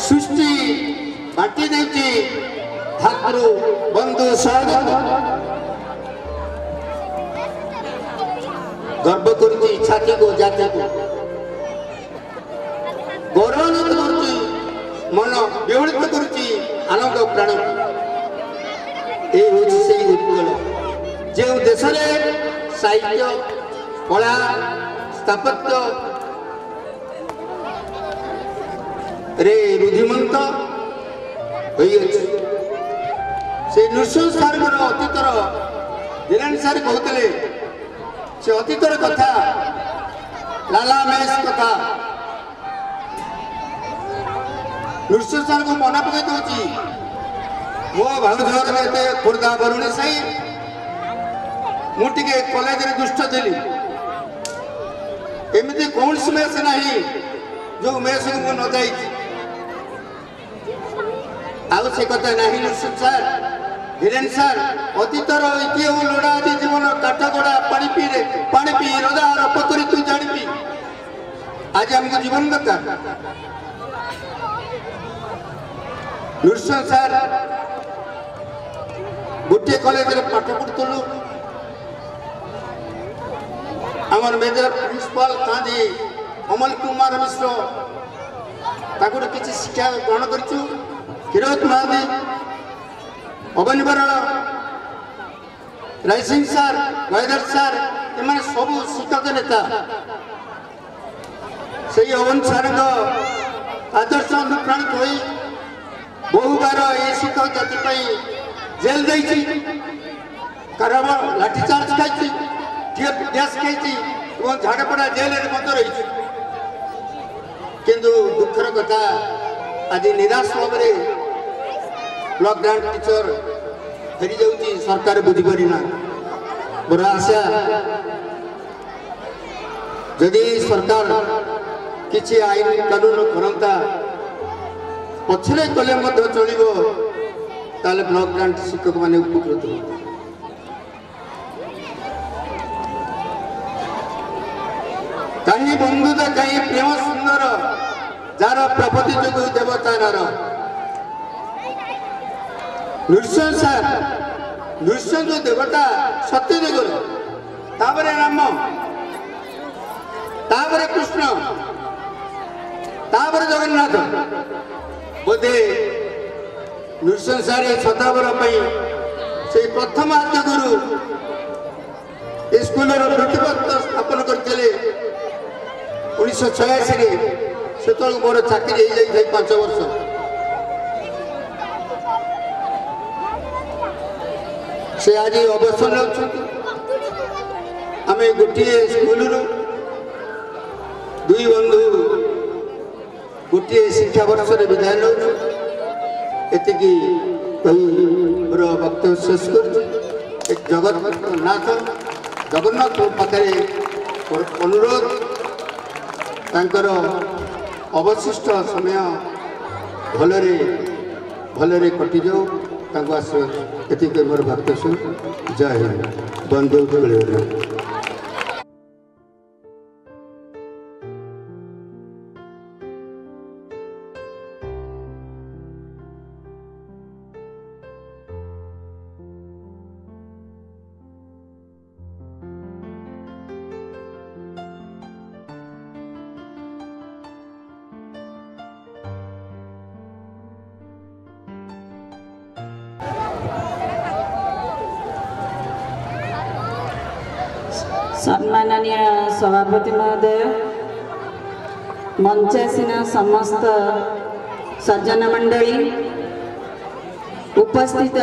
सृष्टि बांटी देती भातृ बंधु सहयोग गर्व करुची छाती को जाति को गौरवान्वित करुची मन विहलित करुची आनंद प्राण ये हूँ से उत्कल जो देश में साहित्य कला स्थापत्य रे रुधिमंत से नृसिंह सार अतीतर दिलानी सार कहते से अतीतर कथा लाला मेष कथा नृसिंह सार को मन पकई दूसरी मो भाउजर खोर्धा बरुणी साई मुझे कॉलेज रे दुष्ट थी एमती कौन सी मेस ना जो मेस को मुझे न जा से कथा नहीं नृसिंह सार धीरेन सार अतीतर इति लोड़ा आदि जीवन काठगड़ा पानी पी रदा रप करी तू जानी आज हमको जीवन दरकार नृसिंह सार गोटे कॉलेज रे पाठ पढ़ुलु आमर मेजर प्रिंसिपाल कांदी अमल कुमार मिश्र ताकुर किसी शिक्षा ग्रहण करिछु किरोत महादी अबनी बराड़ रायसिंह सार गयदर सार एमाने सब शिक्षक नेता से अवन सार आदर्श अनुप्राणित हो बहु बार ये शिक्षक जाति जेल जाइए कारवा लाठीचार्ज खाई गैस खाई झाड़पड़ा जेल रही किंतु दुखर कथा आज निराश भाव ब्लॉक ग्रांट टीचर फेरी जाऊँगी सरकार बुझीपारिना मोर आशा जदि सरकार किसी आईन कानून करता पछरे कले चलो ताले ब्लॉक ग्रांट शिक्षक माने उपकृत हो कहीं बंधुता कहीं प्रेम सुंदर जार प्रपति जो देवता नार नृसिंह सार नृसिंह जो देवता सत्य जगह तापरे राम तापरे कृष्ण तापरे जगन्नाथ बोधे नृसिंह सार सदावर से प्रथम आद्य गुरु स्कूल प्रतिपत्र स्थापन करते 1986 से मोर चाकरी हो जाए 5 वर्ष से आज अवसर आम गोटे स्कूल दुई बंधु गोटे शिक्षा वर्ष विदाय नौ एति मोर वक्तव्य शेष कर जगन्नाथ पाखे अनुरोध तांकर अवशिष्ट समय भलरे कटि जाऊ तांको मोर भक्त सुन जय हिंद बंधु सम्माननीय सभापति महोदय मंचासीन समस्त सज्जन मंडली उपस्थित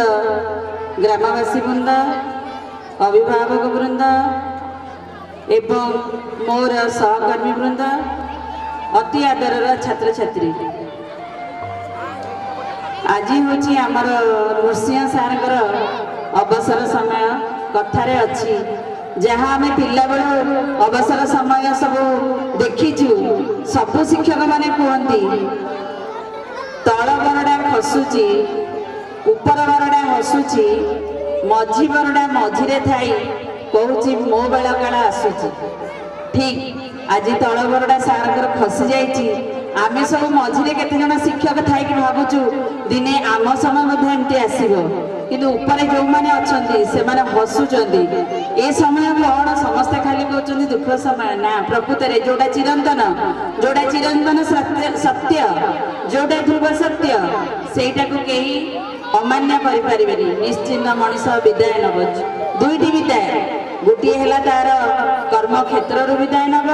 ग्रामवासी वृंद अभिभावक वृंद एवं मोर सहकर्मी वृंद अति आदर छात्र छात्री आज हूँ आमर नृसिंह सार अवसर समय कथार अच्छी जहाँ आम पिला बेलू अवसर समय सब देखीचु सबु शिक्षक माने कहती तल बरडा खसुची ऊपर बरडा हसुची मझी बरडा मझीरे थाई कहूँ मो बेल काल आसुची ठीक आज तल बरडा सार खसी जाइए आम सब मझीरे केते जण शिक्षक थाई भावुचु दिने आम समय एमती आसब किंतु ऊपर जो मैंने अच्छा से हसुचंदी ए समय कौन समस्ते खाली कहते दुख समय ना प्रकृत में जोड़ा चिरंतन सत्य जोड़ा ध्रुव सत्य सेटा को कहीं अमान्य करें निश्चिंत मनीष विदाय नब दुईटी विदाय गोटे है तार कर्म क्षेत्र विदाय नब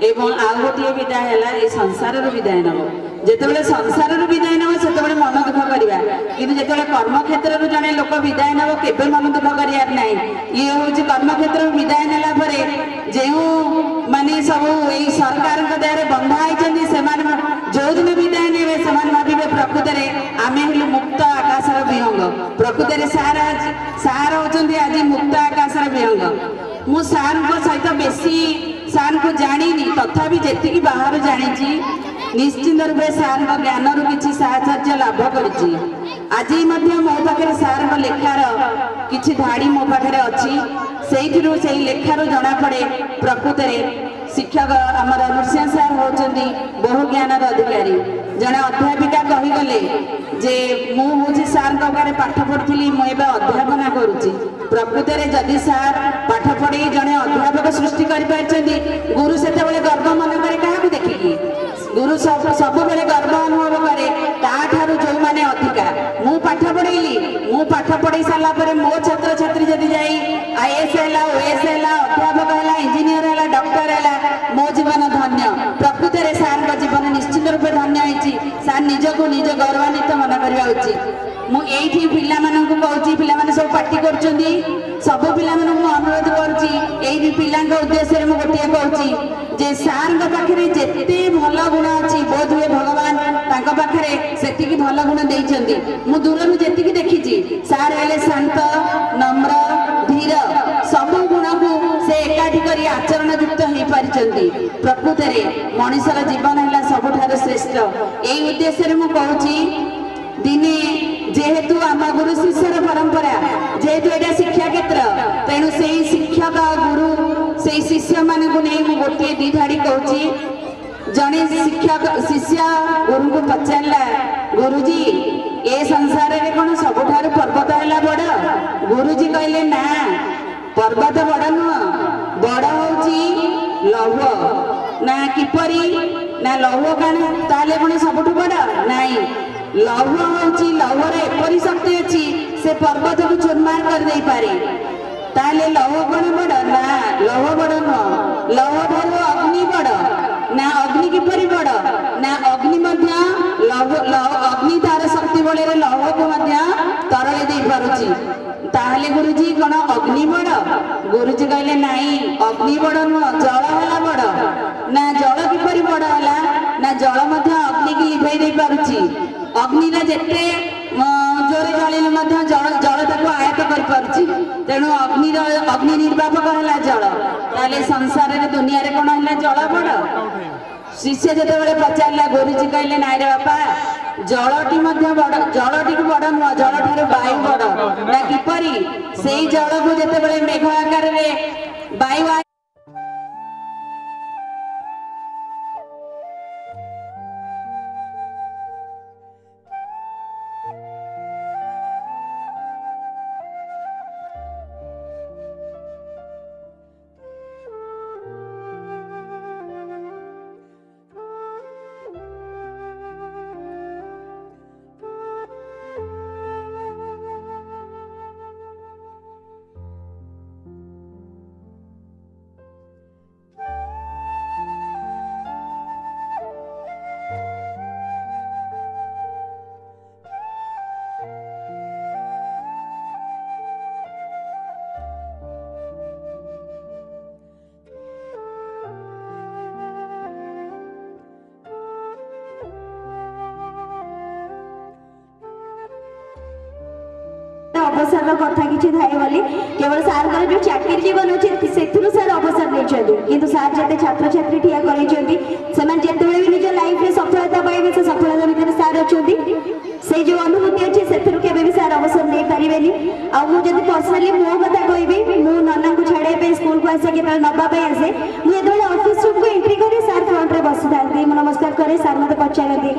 एवं आउ गोटे विदाय है संसार विदाय नब जिते संसार विदाय नब से मन दुख करवा कि जिते कर्म क्षेत्र जड़े लोक विदाय नब के मन दुख करार ना ये हूँ कर्म क्षेत्र विदाय नाला जो माने सब यही सरकार दया बंधा जो दिन विदाय ने भावे प्रकृत में आम हेलु मुक्त आकाशर विहंग प्रकृत में सार होती आज मुक्त आकाशर विहंग मु सार सहित बेसी सार को जानी तथापि जी बाहर जानी निश्चिंत रूपे सार ज्ञान रु किसी साहचर्य लाभ कर आज मो पाखे सार लेखार किछि धाड़ी मो पाखे अच्छी से लेखार जना पड़े प्रकृत में शिक्षक आमर नृसिंह सार होती बहु ज्ञान अधिकारी जड़े अध्यापिका कहीगले जे मुझे सार पाठ पढ़ी मुझे अध्यापना करुच्ची प्रकृत में जदि सार पाठ पढ़े जड़े अध्यापक सृष्टि कर गुरु से गर्व मन करे क्या देखिकी गुरु सब बेले गर्व अनुभव करे ताठारू जो मैंने अधिका मु पाठ पढ़ी सारापर मो छात्र छात्री जदि जाई आईएएस है ओएस है अध्यापक है इंजीनियर है डॉक्टर है मो जीवन धन्य प्रकृत में सार जीवन निश्चित रूप धन्य होती सार निजक निज गौरवान्वित मन करवा उचित मुझे पिला सब पार्टी कर सब पिला अनुरोध करुँची पिला उद्देश्य गोटे कहूँ जे सार पाखे जिते भल गुण अच्छी बोध हुए भगवान पाखे से भल गुण देती मु दूर जी देखी सार हेले शांत नम्र धीर सब गुण को से एकाठी कर आचरण युक्त हो पारी प्रकृत में मनुष्यर जीवन है सबुठ श्रेष्ठ यही उद्देश्य मुझे दिने जेहेतु आम गुरु शिष्यर परंपरा जेहेतु यहाँ शिक्षा क्षेत्र तेणु से शिक्षक गुरु से शिष्य मान गोटे दी धाड़ी कहूँ जड़े शिक्षक शिष्य गुरु को पचारा गुरुजी ए संसार में कौन सबुठ पर्वत है बड़ गुरुजी कहले ना पर्वत बड़ नुह बड़ हूँ लौह ना किपरी ना लौह कण ताले कौन सबुठ बड़ नाई लौह हूँ लौहर एपरी शक्ति अच्छी से पर्वत को चुरमार कर दे पारे ताले लौह कौन बड़ ना लौह बड़ नुह लौह ठार अग्नि बड़ ना अग्नि किपरि बड़ ना अग्नि अग्नि तार शक्ति बल लौह को तरल दे पारुची ताहले गुरुजी कौन अग्नि बड़ गुरुजी कहले नाई अग्नि बड़ नुह जल है बड़ ना जल किपरि बड़ है ना जल अग्नि की लिभे दे पारुची अग्नि जिते जोरे जलिले जल ताको आयत कर तेणु अग्नि निर्वापक है जल ताले संसार रे दुनिया रे कौन है जल बड़ शिष्य जिते पचारा गुरुजी कहले नाई रे बापा जलटी बड़ जलटी बड़ नुह जल ठार वायु बड़ ना किपरि से जल को जिते मेघ आकार वायु अवसर कथा कि थाए बोली केवल सार जो चाकरी जीवन अच्छे से सार अवसर नहीं सार जिते छात्र छात्री ठिया करते भी निज लाइफ में सफलता पाइबे से सफलता भितर सार अच्छा से जो अनुभूति अच्छी से भी सार अवसर नहीं पारे आदि पर्सनाली मो कथा कहि मु नना को छाड़े स्कूल को आसे के नवाई आसे मुझे ऑफिस रूम को एंट्री करी सार फ्रंट रे बसी था नमस्कार करे सार मत पचारती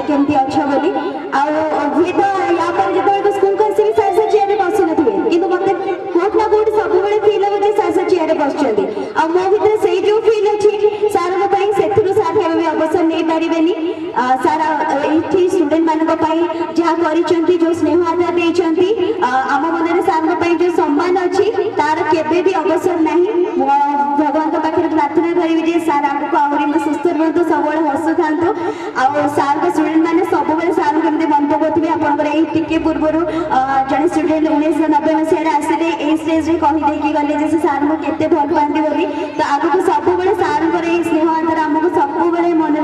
केमती अच्छा बोली आए तो या जो स्कूल को आसि सार से चेयर बस नी मत कोट ना कोट सब फील हो सार से चेयर बस मो भर से जो फील अच्छी सार से सार केवे अवसर नहीं पारे सार ये स्टूडेंट मान जहाँ कर जो स्नेह आदर देती आम मन सार जो सम्मान अच्छी तार केवे भी अवसर ना भगवान पाखे प्रार्थना करी सार आगे आहरी सुस्थ रुहतु सब हसु था सार स्टूडेंट मैंने सब सार केमती मन पकाउे आपके पूर्व जड़े स्टूडेंट 1990 मसीह आसिले ये स्टेज में कहीदे गले से सार मुझे केते भल पाती बोली तो आगे सब सार स्नेह आदर आमको सब मन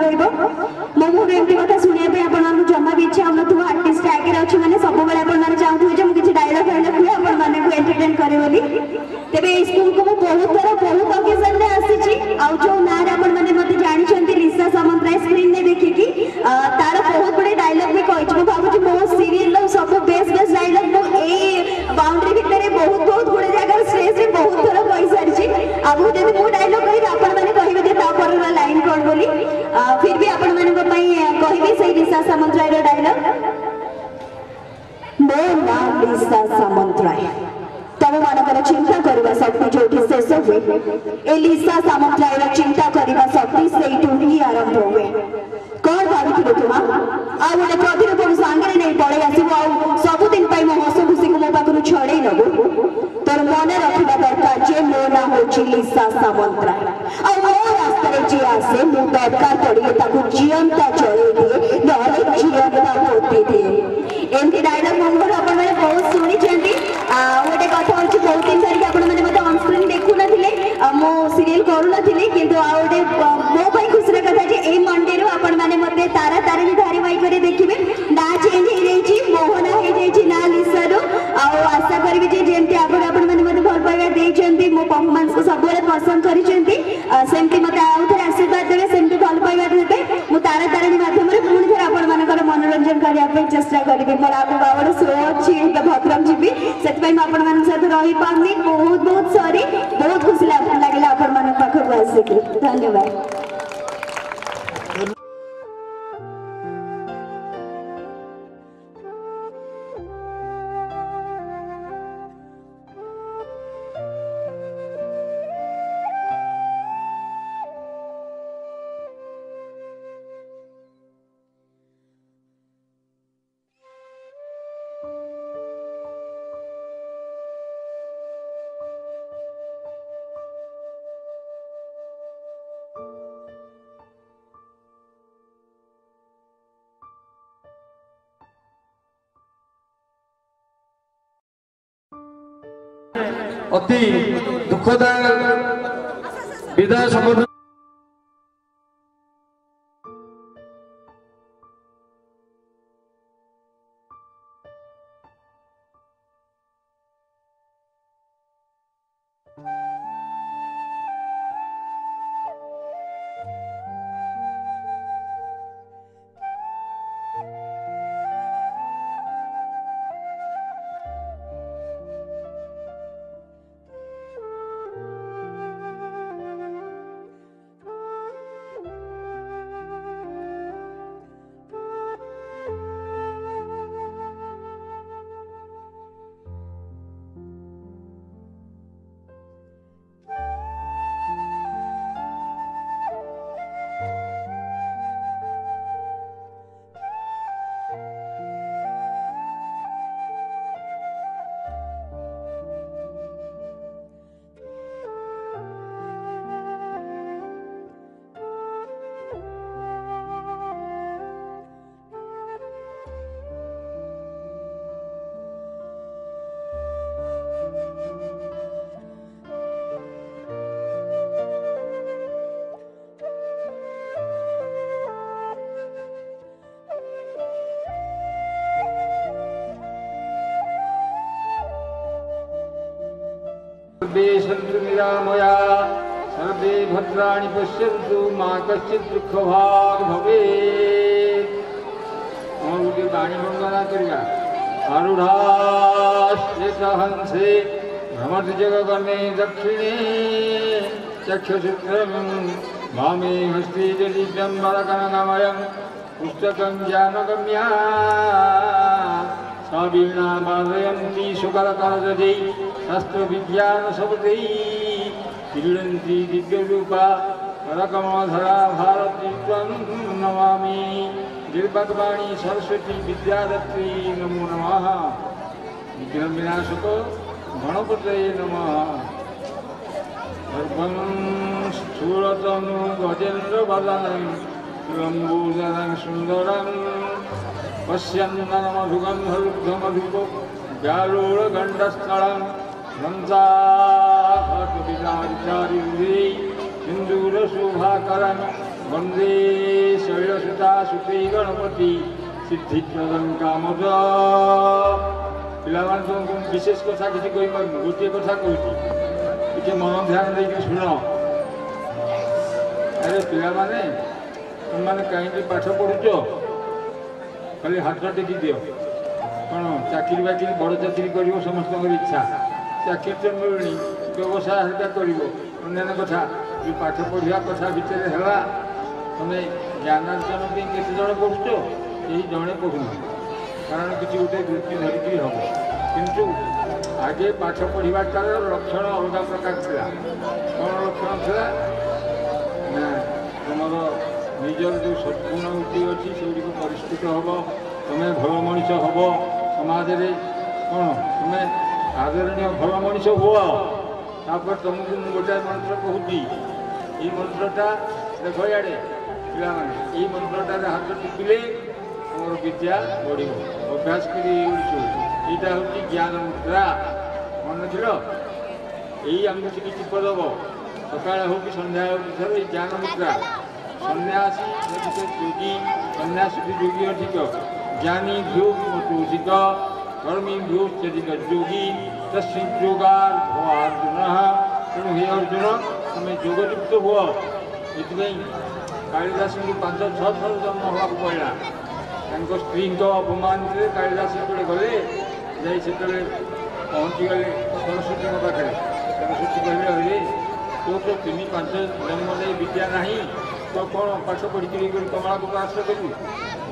रो एमती कथा शुणा आप जमा भी इच्छा हो आर्टिस्ट आगे अच्छे मैंने सब चाहूँ मुझे डायलॉग फायलॉग हुए आपको एंटरटेन करे बोली तेरे स्कूल को बहुत थर बहुत ओकेजन में आसी जो ना मैंने मत जानते लिसा सामंतराय स्क्रीन में देखिकी तार बहुत बड़े डायलॉग भी कही भावुँ मो सीरियल सब लिसा सामंतराय तम मानकर चिंता करवा शक्ति जो शेष हुए ए लिसा सामंतराय चिंता करवा शक्ति से ही आरंभ हुए कौन भावी तुम आ गोटे प्रतिरूप सांगे नहीं पड़े आसब सबुदिन मो हस खुशी को मो पाखु छड़े नबु तोर मन रखा दरकार जे मो ना हूँ लिसा सामंतराय आ मो रास्ता जी आसे मु दरकार पड़े जीवंता चले दिए ना जीवंता पोती दिए एमती डायलॉग मोहर अपन मैंने बहुत शुणी गोटे कथा हूँ बहुत दिन धरिक आपने ऑनस्क्रीन देखु ना मो सीरियल करू ना किंतु आउटे मो खुशी कथा ए मंडे रू आपण मैंने मत तारा तारिणी धारावाहिक देखिए ना चेंज हो जाए मोहना हो जाए ना लिसा रू आशा करी जमी आगे आपण मैंने मत भल पाइबा देते मो परफॉर्मेंस को सब पसंद करमती मत आउ थे आशीर्वाद देवे सेमती भल पाइबा देते मुझे तारा तारिणी मध्यम पुणी थे आपण मानकर मनोरंजन करने चेष्टा करी मोर आगे बाबा शो अच्छी भद्रक जी से आपण मान सहित रही पानी बहुत बहुत सॉरी बहुत खुशी लगे आपण मान पाखक आसिक धन्यवाद। अति दुखदायक विदाय संबोधन सर्वे सन्तु निरामया सर्वे भद्राणि पश्यन्तु मा कश्चित् दुःखभाग् भवेत्। गोटे बाणी वंदना करवा आरूढ़ाश्चेतहंसे भ्रमति जगगणे दक्षिणे चक्षुसूत्रं वामे हस्ते च दिव्यं वरकनकमयं पुस्तकं ज्ञानगम्या सा वीणा वादयन्ती सुकरकरजै शास्त्रविज्ञानशब्दै क्रीडन्ती दिव्यरूपा करकमलधरा भारती त्वं नमामि। निर्वाणी सरस्वती विद्यादत्री नमो नमः। विघ्नविनाशक गणपतये नमः। सर्वं स्थूलतनु गजेन्द्रवदनं लम्बोदरं सुन्दरं पश्यन्नमधुगन्धरुद्धमधुप व्यालोळगण्डस्थलं रन्ताहतविचारिचारिवृदे सिन्दूरशोभाकरं वन्दे शैलसुता सुते गणपति सिद्धिप्रदं कामद। पिलामान तुमको विशेष कथा किसी कोई गोटे कथा कहूँ टे मन ध्यान दे शुण। अरे पिलामाने तुमने कहीं पाठ पढ़ुच खाली हाथ टेकी दियो कौन चाकरी बाकरी बड़ चाकरी कर समस्त इच्छा चाकरी तो मिलूनी व्यवसाय हल्का कर अन्य कथा जो पाठ पढ़ा कथा भितर है तुम ज्ञानार्जन केते जन पढ़ुच यही जड़े पढ़ुन कारण किसी गोटे वृत्ति धरिकी हम କିନ୍ତୁ ଆଗେ ପାଠ ପଢ଼ିବାଟାର ଲକ୍ଷଣ ଅଲଗା ପ୍ରକାର ଥିଲା। କ'ଣ ଲକ୍ଷଣ ଥିଲା ନା ତୁମର ନିଜର ଯେଉଁ ସଦ୍ଗୁଣ ବୃତ୍ତି ଅଛି ସେଗୁଡ଼ିକ ପରିଷ୍କୃତ ହେବ, ତୁମେ ଭଲ ମଣିଷ ହେବ, ସମାଜରେ କ'ଣ ତୁମେ ଆଦରଣୀୟ ଭଲ ମଣିଷ ହୁଅ। ତାପରେ ତୁମକୁ ମୁଁ ଗୋଟାଏ ମନ୍ତ୍ର କହୁଛି, ଏଇ ମନ୍ତ୍ରଟା ଦେଖ ଇଆଡ଼େ ପିଲାମାନେ, ଏଇ ମନ୍ତ୍ରଟାରେ ହାତ ଟିପିଲେ ତୁମର ବିଦ୍ୟା ବଢ଼ିବ। ଅଭ୍ୟାସ କରି ଏଇଠି ଏଇଟା ହେଉଛି ଜ୍ଞାନ ମୁଦ୍ରା। ମନେ ଥିଲ ଏଇ ଆଙ୍ଗୁଠିକି ଟିପ ଦେବ, ସକାଳେ ହେଉ କି ସନ୍ଧ୍ୟା ହେଉ କି ଥରେ ଏଇ ଜ୍ଞାନ ମୁଦ୍ରା। ସନ୍ନ୍ୟାସୀ ଯୋଗୀ, ସନ୍ନ୍ୟାସୀ ବି ଯୋଗୀ ଅଧିକ, ଜ୍ଞାନୀ ଭ୍ୟୁ ଅଧିକ, କର୍ମୀ ଭ୍ୟୁ ଅଧିକ ଯୋଗୀ ତସ୍ୟ ଯୋଗାର ଭବ ଅର୍ଜୁନ। ତେଣୁ ହେ ଅର୍ଜୁନ ତୁମେ ଯୋଗଯୁକ୍ତ ହୁଅ। ଏଥିପାଇଁ କାଳିଦାସଙ୍କୁ 5-6 ଥର ଜନ୍ମ ହେବାକୁ ପଡ଼ିଲା। ତାଙ୍କ ସ୍ତ୍ରୀଙ୍କ ଅପମାନରେ କାଳିଦାସ ଯେତେବେଳେ ଗଲେ ଯାଇ ସେତେବେଳେ ପହଞ୍ଚିଗଲେ ସରସ୍ୱତୀଙ୍କ ପାଖରେ। ସରସ୍ୱତୀ କହିଲେ ହରେ ତୋ ତ 3-5 ଜନ୍ମ ଯାଇ ବିଦ୍ୟା ନାହିଁ, ତ କ'ଣ ପାଠ ପଢ଼ିକିରି କମଳାକୁ ଆଶ୍ରୟ କରିବୁ?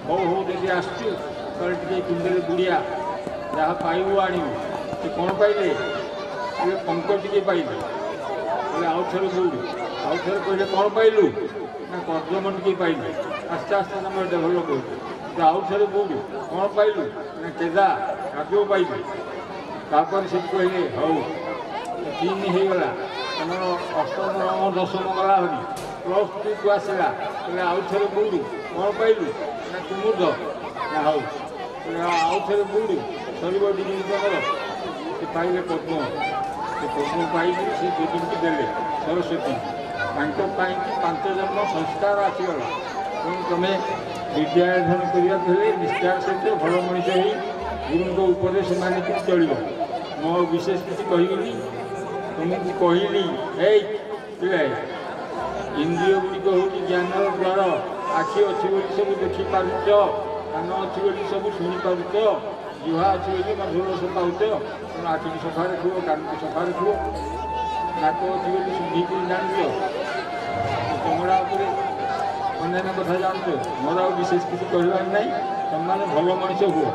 ହଉ ହଉ ଯଦି ଆସୁଛୁ ତାହେଲେ ଟିକେ କୁଣ୍ଡରେ ବୁଡ଼ିଆ, ଯାହା ପାଇବୁ ଆଣିବୁ। ସେ କ'ଣ ପାଇଲେ? ସେ ପଙ୍କ ଟିକେ ପାଇଲେ। କହିଲେ ଆଉ ଥରେ ବୁଡ଼ୁ। ଆଉ ଥରେ କହିଲେ କ'ଣ ପାଇଲୁ? ନା କର୍ଦ୍ଦମ ଟିକେ ପାଇଲେ। ଆସ୍ତେ ଆସ୍ତେ ତମେ ଡେଭଲପ୍ ହେଉଛି। ଆଉ ଥରେ ବୁଡ଼ୁ, କ'ଣ ପାଇଲୁ? ନା କେଦା କାଦୁଅ ପାଇଲୁ। ତାପରେ ସେ କହିଲେ ହଉ 3 ହେଇଗଲା, ତମର ଅଷ୍ଟମ ନବମ ଦଶମ ଗଲା ହରି, +2କୁ ଆସିଲା। କହିଲେ ଆଉ ଥରେ ବୁଡ଼ୁ, କ'ଣ ପାଇଲୁ? ନା କୁମୁଦ। ନା ହଉ ଆଉ ଥରେ ବୁଡ଼ୁ, ସରିବ ଡିଗ୍ରୀ ତମର। ସେ ପାଇଲେ ପଦ୍ମ। ସେ ପଦ୍ମ ପାଇକି ସେ ଦେବୀଙ୍କୁ ଦେଲେ ସରସ୍ୱତୀ। ତାଙ୍କ ପାଇଁକି 5 ଜନ୍ମ ସଂସ୍କାର ଆସିଗଲା। ତେଣୁ ତୁମେ ବିଦ୍ୟାୟନ କରିବାକୁ ହେଲେ ନିଷ୍ଠାର ସହିତ ଭଲ ମଣିଷ ହେଇ ଗୁରୁଙ୍କ ଉପରେ ସେମାନେ କିଛି ଚଳିବ। ମୁଁ ଆଉ ବିଶେଷ କିଛି କହିବିନି। ତୁମକୁ କହିଲି ଏଇ ପିଲା, ଇନ୍ଦ୍ରିୟ ଗୁଡ଼ିକ ହେଉଛି ଜ୍ଞାନର ଦ୍ୱାର। ଆଖି ଅଛି ବୋଲି ସବୁ ଦେଖିପାରୁଛ, କାନ ଅଛି ବୋଲି ସବୁ ଶୁଣିପାରୁଛ, ଜିହ୍ୱା ଅଛି ବୋଲି ମଧୁର ରସ ପାଉଛ। ତେଣୁ ଆଖିକି ସଫା ରଖିବ, କାନକୁ ସଫା ରଖିବ, ନାକ ଅଛି ବୋଲି ଶୁଣିକି ଜାଣିଛ, ଚମଡ଼ା ଉପରେ ଅନ୍ୟାନ୍ୟ କଥା ଜାଣୁଛ। ମୋର ଆଉ ବିଶେଷ କିଛି କହିବାର ନାହିଁ। ତୁମମାନେ ଭଲ ମଣିଷ ହୁଅ।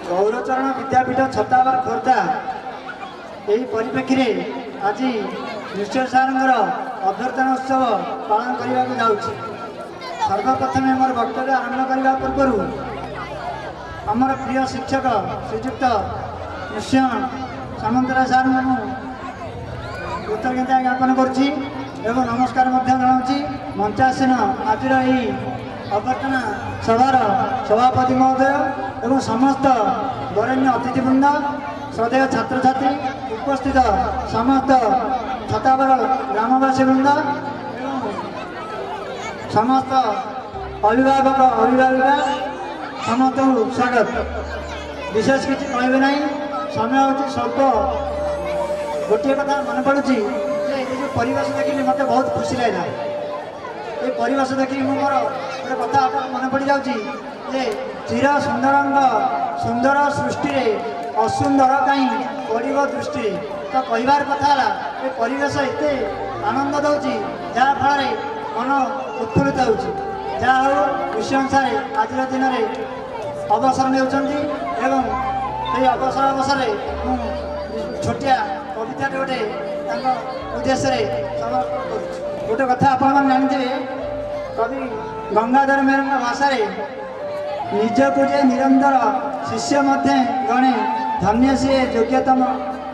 ଗୌରଚରଣ ବିଦ୍ୟାପୀଠ ଛତାବାର ଖୋର୍ଦ୍ଧା ଏହି ପରିପ୍ରେକ୍ଷୀରେ ଆଜି ନିଶ୍ଚୟ ସାର୍ଙ୍କର ଅଭ୍ୟର୍ଥନା ଉତ୍ସବ ପାଳନ କରିବାକୁ ଯାଉଛି। ସର୍ବପ୍ରଥମେ ମୋର ବକ୍ତବ୍ୟ ଆରମ୍ଭ କରିବା ପୂର୍ବରୁ ଆମର ପ୍ରିୟ ଶିକ୍ଷକ ଶ୍ରୀଯୁକ୍ତ ନିଶ୍ଚୟ ସାମନ୍ତରାୟ ସାର୍ଙ୍କୁ ମୁଁ କୃତଜ୍ଞତା ଜ୍ଞାପନ କରୁଛି ଏବଂ ନମସ୍କାର ମଧ୍ୟ ଜଣାଉଛି। ମଞ୍ଚାସୀନ ଆଜିର ଏହି ଅଭ୍ୟର୍ଥନା ସଭାର ସଭାପତି ମହୋଦୟ ଏବଂ ସମସ୍ତ ବରେଣ୍ୟ ଅତିଥିବୃନ୍ଦ, ଶ୍ରଦ୍ଧେୟ ଛାତ୍ରଛାତ୍ରୀ, ଉପସ୍ଥିତ ସମସ୍ତ ଛତାବର ଗ୍ରାମବାସୀ ବୃନ୍ଦ ଏବଂ ସମସ୍ତ ଅଭିଭାବକ ଅଭିଭାବିକା ସମସ୍ତଙ୍କୁ ସ୍ୱାଗତ। ବିଶେଷ କିଛି କହିବେ ନାହିଁ, ସମୟ ହେଉଛି ସ୍ୱଳ୍ପ। ଗୋଟିଏ କଥା ମନେ ପଡ଼ୁଛି ଯେ ଏ ଯେଉଁ ପରିବେଶ ଦେଖିଲି ମୋତେ ବହୁତ ଖୁସି ଲାଗିଲା। ଏ ପରିବେଶ ଦେଖିକି ମୁଁ ମୋର ଗୋଟେ କଥା ମନେ ପଡ଼ିଯାଉଛି ଯେ ଚିର ସୁନ୍ଦରଙ୍କ ସୁନ୍ଦର ସୃଷ୍ଟିରେ ଅସୁନ୍ଦର କାହିଁ ପଡ଼ିବ ଦୃଷ୍ଟିରେ। ତ କହିବାର କଥା ହେଲା ଏ ପରିବେଶ ଏତେ ଆନନ୍ଦ ଦେଉଛି ଯାହାଫଳରେ ମନ ଉତ୍ଫୁଲ୍ଲିତ ହେଉଛି। ଯାହା ହେଉ ବିଷୟ ଅନୁସାରେ ଆଜିର ଦିନରେ ଅବସର ନେଉଛନ୍ତି ଏବଂ ଏହି ଅବସରରେ ମୁଁ ଛୋଟିଆ କବିତାଟେ ଗୋଟେ ତାଙ୍କ ଉଦ୍ଦେଶ୍ୟରେ ସମର୍ପଣ କରୁଛି। ଗୋଟେ କଥା ଆପଣମାନେ ଜାଣିଥିବେ, କବି ଗଙ୍ଗାଧର ମେହେରଙ୍କ ଭାଷାରେ ନିଜକୁ ଯେ ନିରନ୍ତର ଶିଷ୍ୟ ମଧ୍ୟ ଗଣେ ଧନ୍ୟ ସିଏ ଯୋଗ୍ୟତମ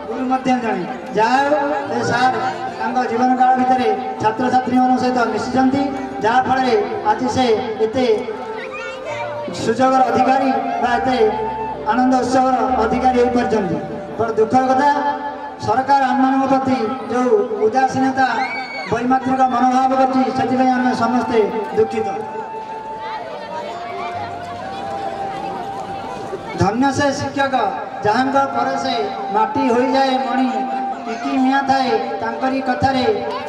ଗୁରୁ ମଧ୍ୟ ଜଣେ। ଯାହା ହେଉ ଏ ସାର୍ ତାଙ୍କ ଜୀବନ କାଳ ଭିତରେ ଛାତ୍ରଛାତ୍ରୀମାନଙ୍କ ସହିତ ମିଶିଛନ୍ତି, ଯାହାଫଳରେ ଆଜି ସେ ଏତେ ସୁଯୋଗର ଅଧିକାରୀ ବା ଏତେ ଆନନ୍ଦ ଉତ୍ସବର ଅଧିକାରୀ ହୋଇପାରିଛନ୍ତି। ବଡ଼ ଦୁଃଖର କଥା, ସରକାର ଆମମାନଙ୍କ ପ୍ରତି ଯେଉଁ ଉଦାସୀନତା ବୈମାତ୍ରିକ ମନୋଭାବ କରିଛି, ସେଥିପାଇଁ ଆମେ ସମସ୍ତେ ଦୁଃଖିତ। ଧନ୍ୟ ସେ ଶିକ୍ଷକ ଯାହାଙ୍କ ପରେ ସେ ମାଟି ହୋଇଯାଏ ମଣି, ଟିକି ମିଆଁ ଥାଏ ତାଙ୍କରି କଥାରେ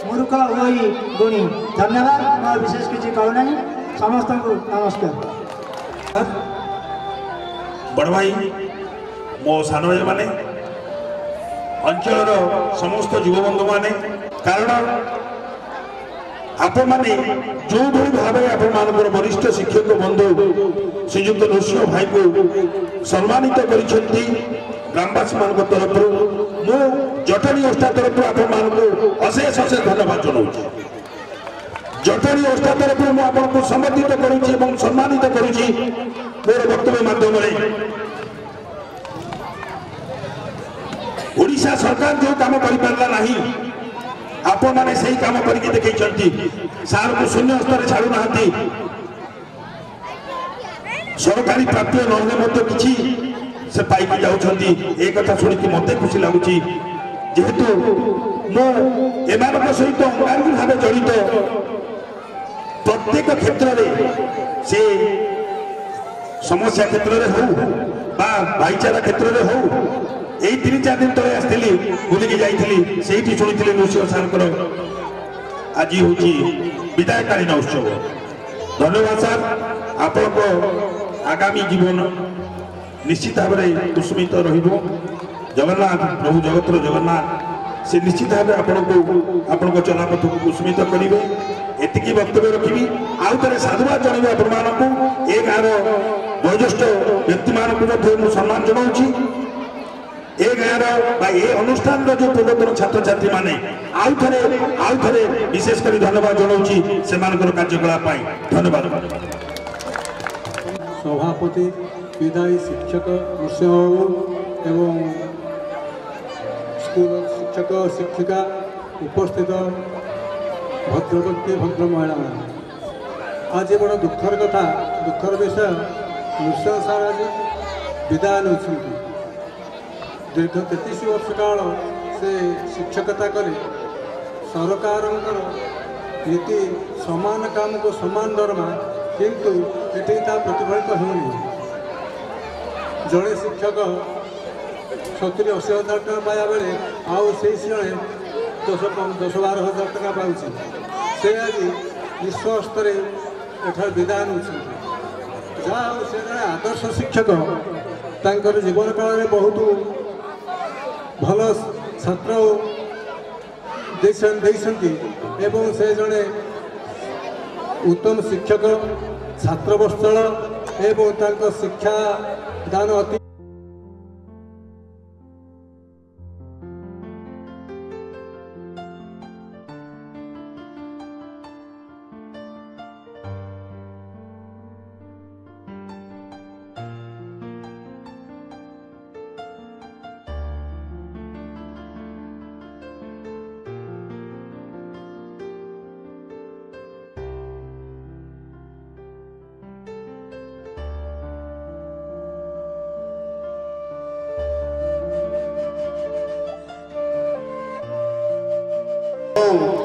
ମୂର୍ଖ ହୋଇ ଗୁଣି। ଧନ୍ୟବାଦ, ମୁଁ ବିଶେଷ କିଛି କହୁନାହିଁ। ସମସ୍ତଙ୍କୁ ନମସ୍କାର। ବଡ଼ ଭାଇ, ମୋ ସାନ ଭାଇ ମାନେ, ଅଞ୍ଚଳର ସମସ୍ତ ଯୁବବନ୍ଧୁ ମାନେ, କାରଣ ଆପଣମାନେ ଯେଉଁଭଳି ଭାବେ ଆପଣମାନଙ୍କର ବରିଷ୍ଠ ଶିକ୍ଷକ ବନ୍ଧୁ ଶ୍ରୀଯୁକ୍ତ ନୃସିଂହ ଭାଇଙ୍କୁ ସମ୍ମାନିତ କରିଛନ୍ତି ଗ୍ରାମବାସୀମାନଙ୍କ ତରଫରୁ, ମୁଁ ଜଟଣୀ ଓଷ୍ଟା ତରଫରୁ ଆପଣମାନଙ୍କୁ ଅଶେଷ ଅଶେଷ ଧନ୍ୟବାଦ ଜଣାଉଛି। ଜଟଣୀ ଓଷ୍ଟା ତରଫରୁ ମୁଁ ଆପଣଙ୍କୁ ସମର୍ଥିତ କରୁଛି ଏବଂ ସମ୍ମାନିତ କରୁଛି ମୋର ବକ୍ତବ୍ୟ ମାଧ୍ୟମରେ। ଓଡ଼ିଶା ସରକାର ଯେଉଁ କାମ କରିପାରିଲା ନାହିଁ, ଆପଣମାନେ ସେହି କାମ କରିକି ଦେଖେଇଛନ୍ତି। ସାର୍ଙ୍କୁ ଶୂନ୍ୟ ସ୍ତରରେ ଛାଡ଼ୁନାହାନ୍ତି। ସରକାରୀ ପ୍ରାପ୍ୟ ନହେଲେ ମଧ୍ୟ କିଛି ସେ ପାଇକି ଯାଉଛନ୍ତି। ଏ କଥା ଶୁଣିକି ମୋତେ ଖୁସି ଲାଗୁଛି, ଯେହେତୁ ମୁଁ ଏମାନଙ୍କ ସହିତ ଅଙ୍ଗାଙ୍ଗୀ ଭାବେ ଜଡ଼ିତ। ପ୍ରତ୍ୟେକ କ୍ଷେତ୍ରରେ, ସେ ସମସ୍ୟା କ୍ଷେତ୍ରରେ ହଉ ବା ଭାଇଚାରା କ୍ଷେତ୍ରରେ ହଉ, এই 3-4 দিন তলে আসছিলি, বুলিকি যাইছিলি, সেইটি শুনিছিলি নৃসিংহ সারଙ୍କର আজ হচ্ছে বিদায়কালীন উৎসব। ধন্যবাদ স্যার, আপনার আগামী জীবন নিশ্চিত ভাবে কুসুমিত রহব। জগন্নাথ প্রভু জগতর জগন্নাথ সে নিশ্চিত ভাবে আপনার চলাপথক কুসুমিত করবে। এতিকি বক্তব্য রখিবি। আউ থরে সাধুবাদ জনাইবি আপনার এ গাঁর বয়োজ্যেষ্ঠ ব্যক্তি মানুষ সম্মান জনাউছি। ए गाँव ए अनुष्ठान जो पूर्वतन छात्र छात्री माने आउ थे विशेषकर धन्यवाद जनाऊँगी से कार्यकलाप। धन्यवाद। सभापति, विदायी शिक्षक नृसिंह बाबू एवं स्कूल शिक्षक शिक्षिका, उपस्थित भद्र व्यक्ति भद्र महिला, आज बड़ा दुखर कथा, दुखर विषय, नृसिंह सार आज विदाय नौ। दीर्घ 33 वर्ष काल से शिक्षकता करे सरकार नीति समान काम को समान दरमा, किंतु ये प्रतिफलित होनी। जड़े शिक्षक 70-80 हजार टका पाया बेले आउ से जड़े 10-12 हजार टका पाँच से आज विश्व स्तर एठार विदाय नौ। जहाँ से जड़े आदर्श शिक्षक तांकर जीवन काल में बहुत भल छात्र एवं से जड़े उत्तम शिक्षक, छात्र बत्सल एवं शिक्षा दान अति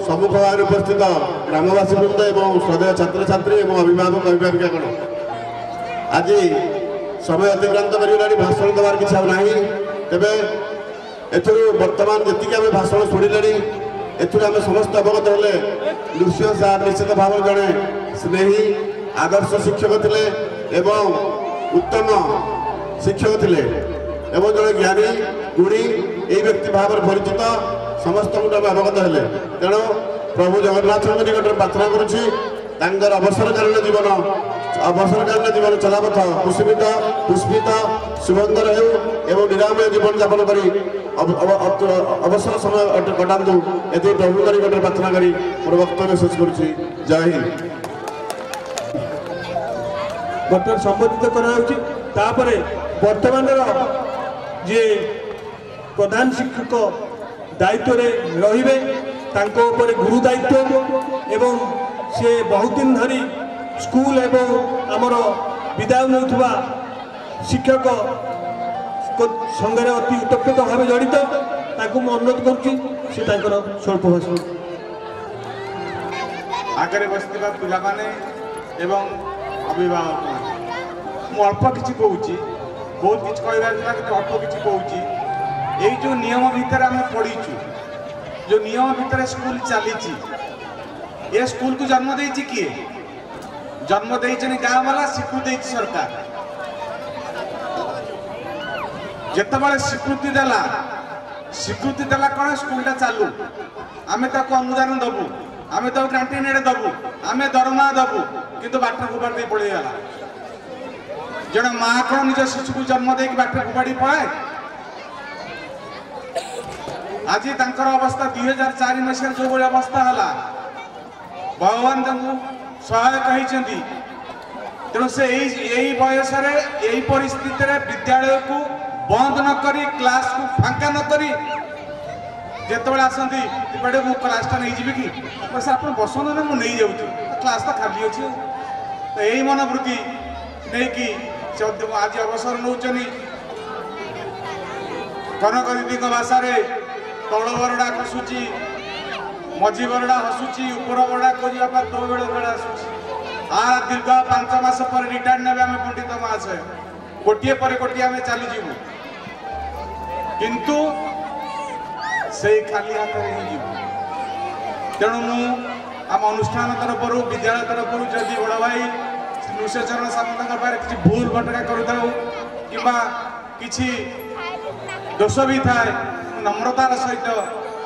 सम्मुख भाव उपस्थित ग्रामवासी वृंद एवं श्रद्धेय छात्र छात्री और अभिभावक अभिभाविकागण, आज समय अतिक्रांत कर भाषण देवार किसी ना। तेरे बर्तमान जी आम भाषण शुणिले एम समस्त अवगत हेले। नृसिंह सार निश्चित भाव जड़े स्नेही आदर्श शिक्षक थे एवं उत्तम शिक्षक थे एवं जड़े ज्ञानी गुणी यही व्यक्ति भाव परिचित समस्त अवगत हेले। तेणु प्रभु जगन्नाथ निकट प्रार्थना करुच्ची अवसरकालीन जीवन चलापथ कुसुमित पुष्पित सुगंधर हो एवं निरामय जीवन यापन कर अवसर समय कटातु ये प्रभु निकट प्रार्थना करी मोर वक्तव्य शेष करुच्ची। जय हिंद। बर्तमान संबोधित कराऊँगी। बर्तमान जे प्रधान शिक्षक दायित्व रे तांको ऊपर गुरु दायित्व एवं से बहुत दिन धरी स्कूल एवं आमर विदाय नौथुवा शिक्षक संगे अति उत्तप्त भाव जड़ित ताकू मैं अनुरोध करुच्ची से स्वल्प भाषण आगे बसता पिला माने एवं अभिभावक माने अल्प किसी कहूँ बहुत किसी कहबार अल्प किसी कहूँ यही जो नियम भितर आम पढ़ीचु जो नियम भितर स्कूल चली ये स्कूल को जन्म देती किए जन्म देते गाँव वाला स्वीकृति सरकार जितेबाला स्वीकृति देला कौन स्कूलटा चालू आम अनुदान दबू आम कैंटीन दबू आम दरमा दबू किंतु बाट फुबाड़ी दे पड़ेगा जड़े माँ कौन निज शिशु को जन्म दे बाट फुबाड़ी पड़ाए आज अवस्था 2004 मसीह जो भाई अवस्था है भगवान सहायक होती तेणु से यही बयस यही परिस्थिति विद्यालय को बंद न करी क्लास को फांका न करी जिते आसती पेटे मु क्लासटा नहीं जी कि सर आप बसंत ना मुझे जाऊँ क्लास तो खाली अच्छे तो यही मनोवृत्ति नहीं कि आज अवसर नौ कनक दीदी भाषा तल बरड़ा खसुची मझी बरड़ा हसुची ऊपर बरड़ा खोजा दो बेड़ा आसूची दीर्घ 5 मास पर रिटायर्ड ने आम पंडित महाशय गोटे पर गोटे आम चलीजु किंतु से खाली हाथ में तेणु मु आम अनुष्ठान तरफ विद्यालय तरफ जदि बड़ भाई नृसिंहचरण सामंत किसी भूल भटका करूँ कि दोष भी थाए नम्रतार सहित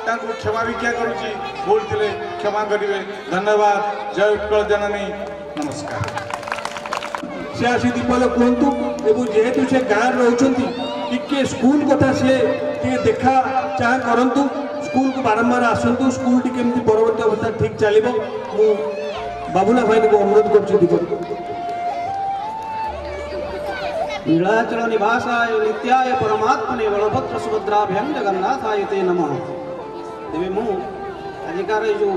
क्षमा भिक्षा करुच्ची भूल थे क्षमा करेंगे धन्यवाद जय उत्कल जननी नमस्कार से आसी दीपल कहतु एवं जेहेतु से गाँव रोचती टी स्कूल कथा सी देखा चाह करूँ स्कूल को बारंबार आसतु स्कूल टी केमती परवर्ती अवस्था ठीक चलो मु बाबुला भाई को अनुरोध कर नीलाचल निवासाय नित्याय परमात्मने बलभद्र सुभद्राभ्यां जगन्नाथाय ते नमः। तेरे मु आजिकार जो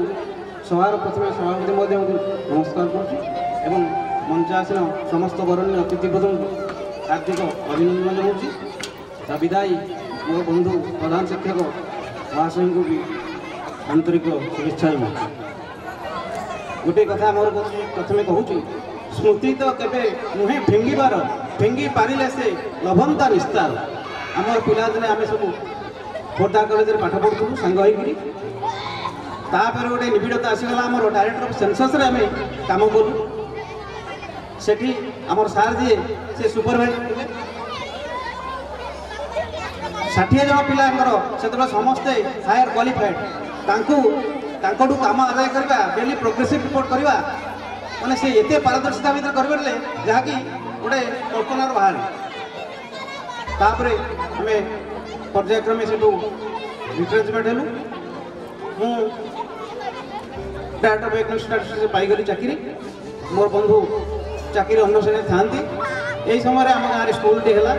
सभार प्रथम सभापति महोदय नमस्कार करुँ मंचासीन समस्त बरण्य अतिथिवृंद हार्दिक अभिनंदन जनाऊँ विदायी मोर बंधु प्रधान शिक्षक महाशय को भी आंतरिक शुभेच्छा गोटे कथा मोर प्रथम कहूँ स्मृति तो केवे नुहे फिंगिबार फिंगी पारिले से लभंता निस्तार आम पिलादिने आम सब खोर्धा कॉलेज में पाठ पढ़ुलु सांग होकर गोटे निबिड़ता आसीगला आम डायरेक्टर ऑफ सेंसस रे आम काम कलु सेठी आमर सार जी से सुपरवाइजर थे 60 जन पिलांकर से समस्ते हायर क्वालिफाइड काम आदाय करवा डेली प्रोग्रेसिव रिपोर्ट करवा माने से एते पारदर्शिता भीतर करबेले जहाँकि गोटे कल्पनार बाहर तापरे हमें पर्यायक्रमे से रिट्रेंचमेंट हेलु मु डायरेक्टर ऑफ इकोनॉमिक स्टडीज से पाईगली चाकरी मोर बंधु चाकरी अन्वेषण थांती यही समय आम गाँव स्कूल टी है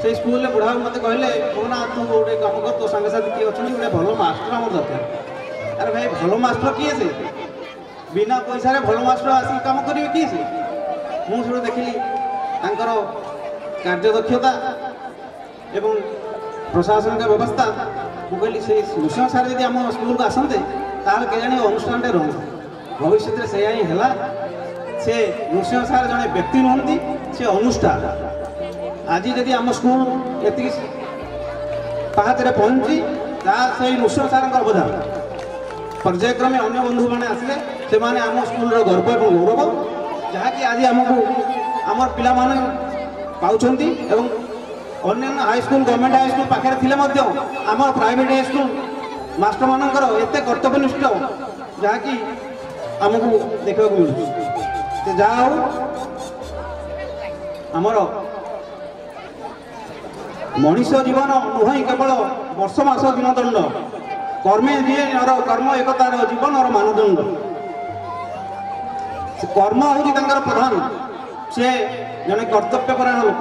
से स्कूल बुढ़ा मत कहले कहना तू गोटे कम कर तो सांगे साथी किए अच्छा गोटे भल मास्टर आम दरकार अरे भाई भल मास्टर किए से बिना पैसा भल मास्टर आसिक काम करेंगे किए से मुझे देखिली कार्यदक्षता एवं प्रशासन व्यवस्था मुझे से नृसिंह सार जब आम स्कूल को आसते ताल के जाने अनुष्ठान रहा भविष्य में से ही है से नृसिंह सार जड़े व्यक्ति नुहति से अनुष्ठान आज जदि आम स्कूल ये पाहच पहुँची से नृसिंह सार अवदान पर्यायक्रमे अन्य बंधु मैंने आसिले से माने आम स्कूल गर्व और गौरव जहाँकि आज आमको आम पिला पाँच एवं अन्य हाईस्कूल गवर्नमेंट हाईस्कूल पाखे थे आम प्राइवेट हाईस्कूल मास्टर मानकर एत कर्तव्यनिष्ठ जहाँकि आमको देखा मिलूँ जहाँ आमर मनीष जीवन नुह केवल वर्ष मास दिनदंड कर्मे दिए नर कर्म एकतार जीवन और मानदंड कर्म हूँ प्रधान से जड़े कर्तव्यपरायण लोक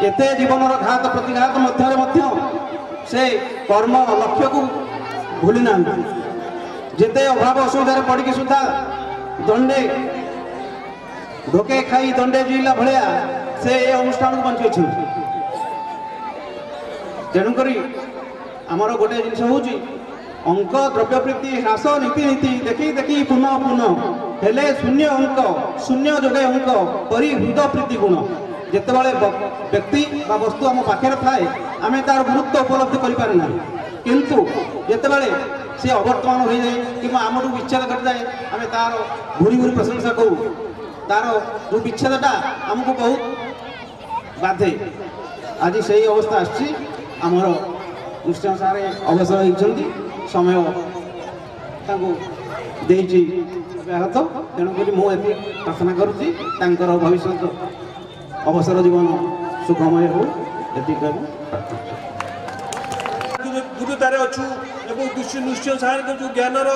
एते जीवन घात प्रतिघात मध्य से कर्म लक्ष्य को भूली ना जेते अभाव असुविधा पड़ी सुधा दंडे ढोके खाई दंडे जीला भाया से अनुष्ठान को बंची अच्छे तेणुक आमर गोटे जिनस हूँ अंक द्रव्यवृत्ति ह्रास नीति नीति देखी देखी पुनः पुनः हेले शून्य अंक शून्य जोगे अंक परी हृद प्रीति गुण जितेबाला व्यक्ति बा वस्तु आम पाखे थाए आम तार गुरुत्व उपलब्धि करना किंतु जितेबाला सी अवर्तमान हो जाए कि आमठू विच्छेद कर जाए आम तार घूरी घूरी प्रशंसा करूँ तार जो विच्छेदटा आमको बहुत बाधे आज से ही अवस्था आमर निश्चय सारे अवसर होती समय व्याहत तेणुक मुझे प्रार्थना करुँची भविष्य अवसर जीवन सुखमय हो गुरुतारे अच्छु निश्चय सार जो ज्ञानर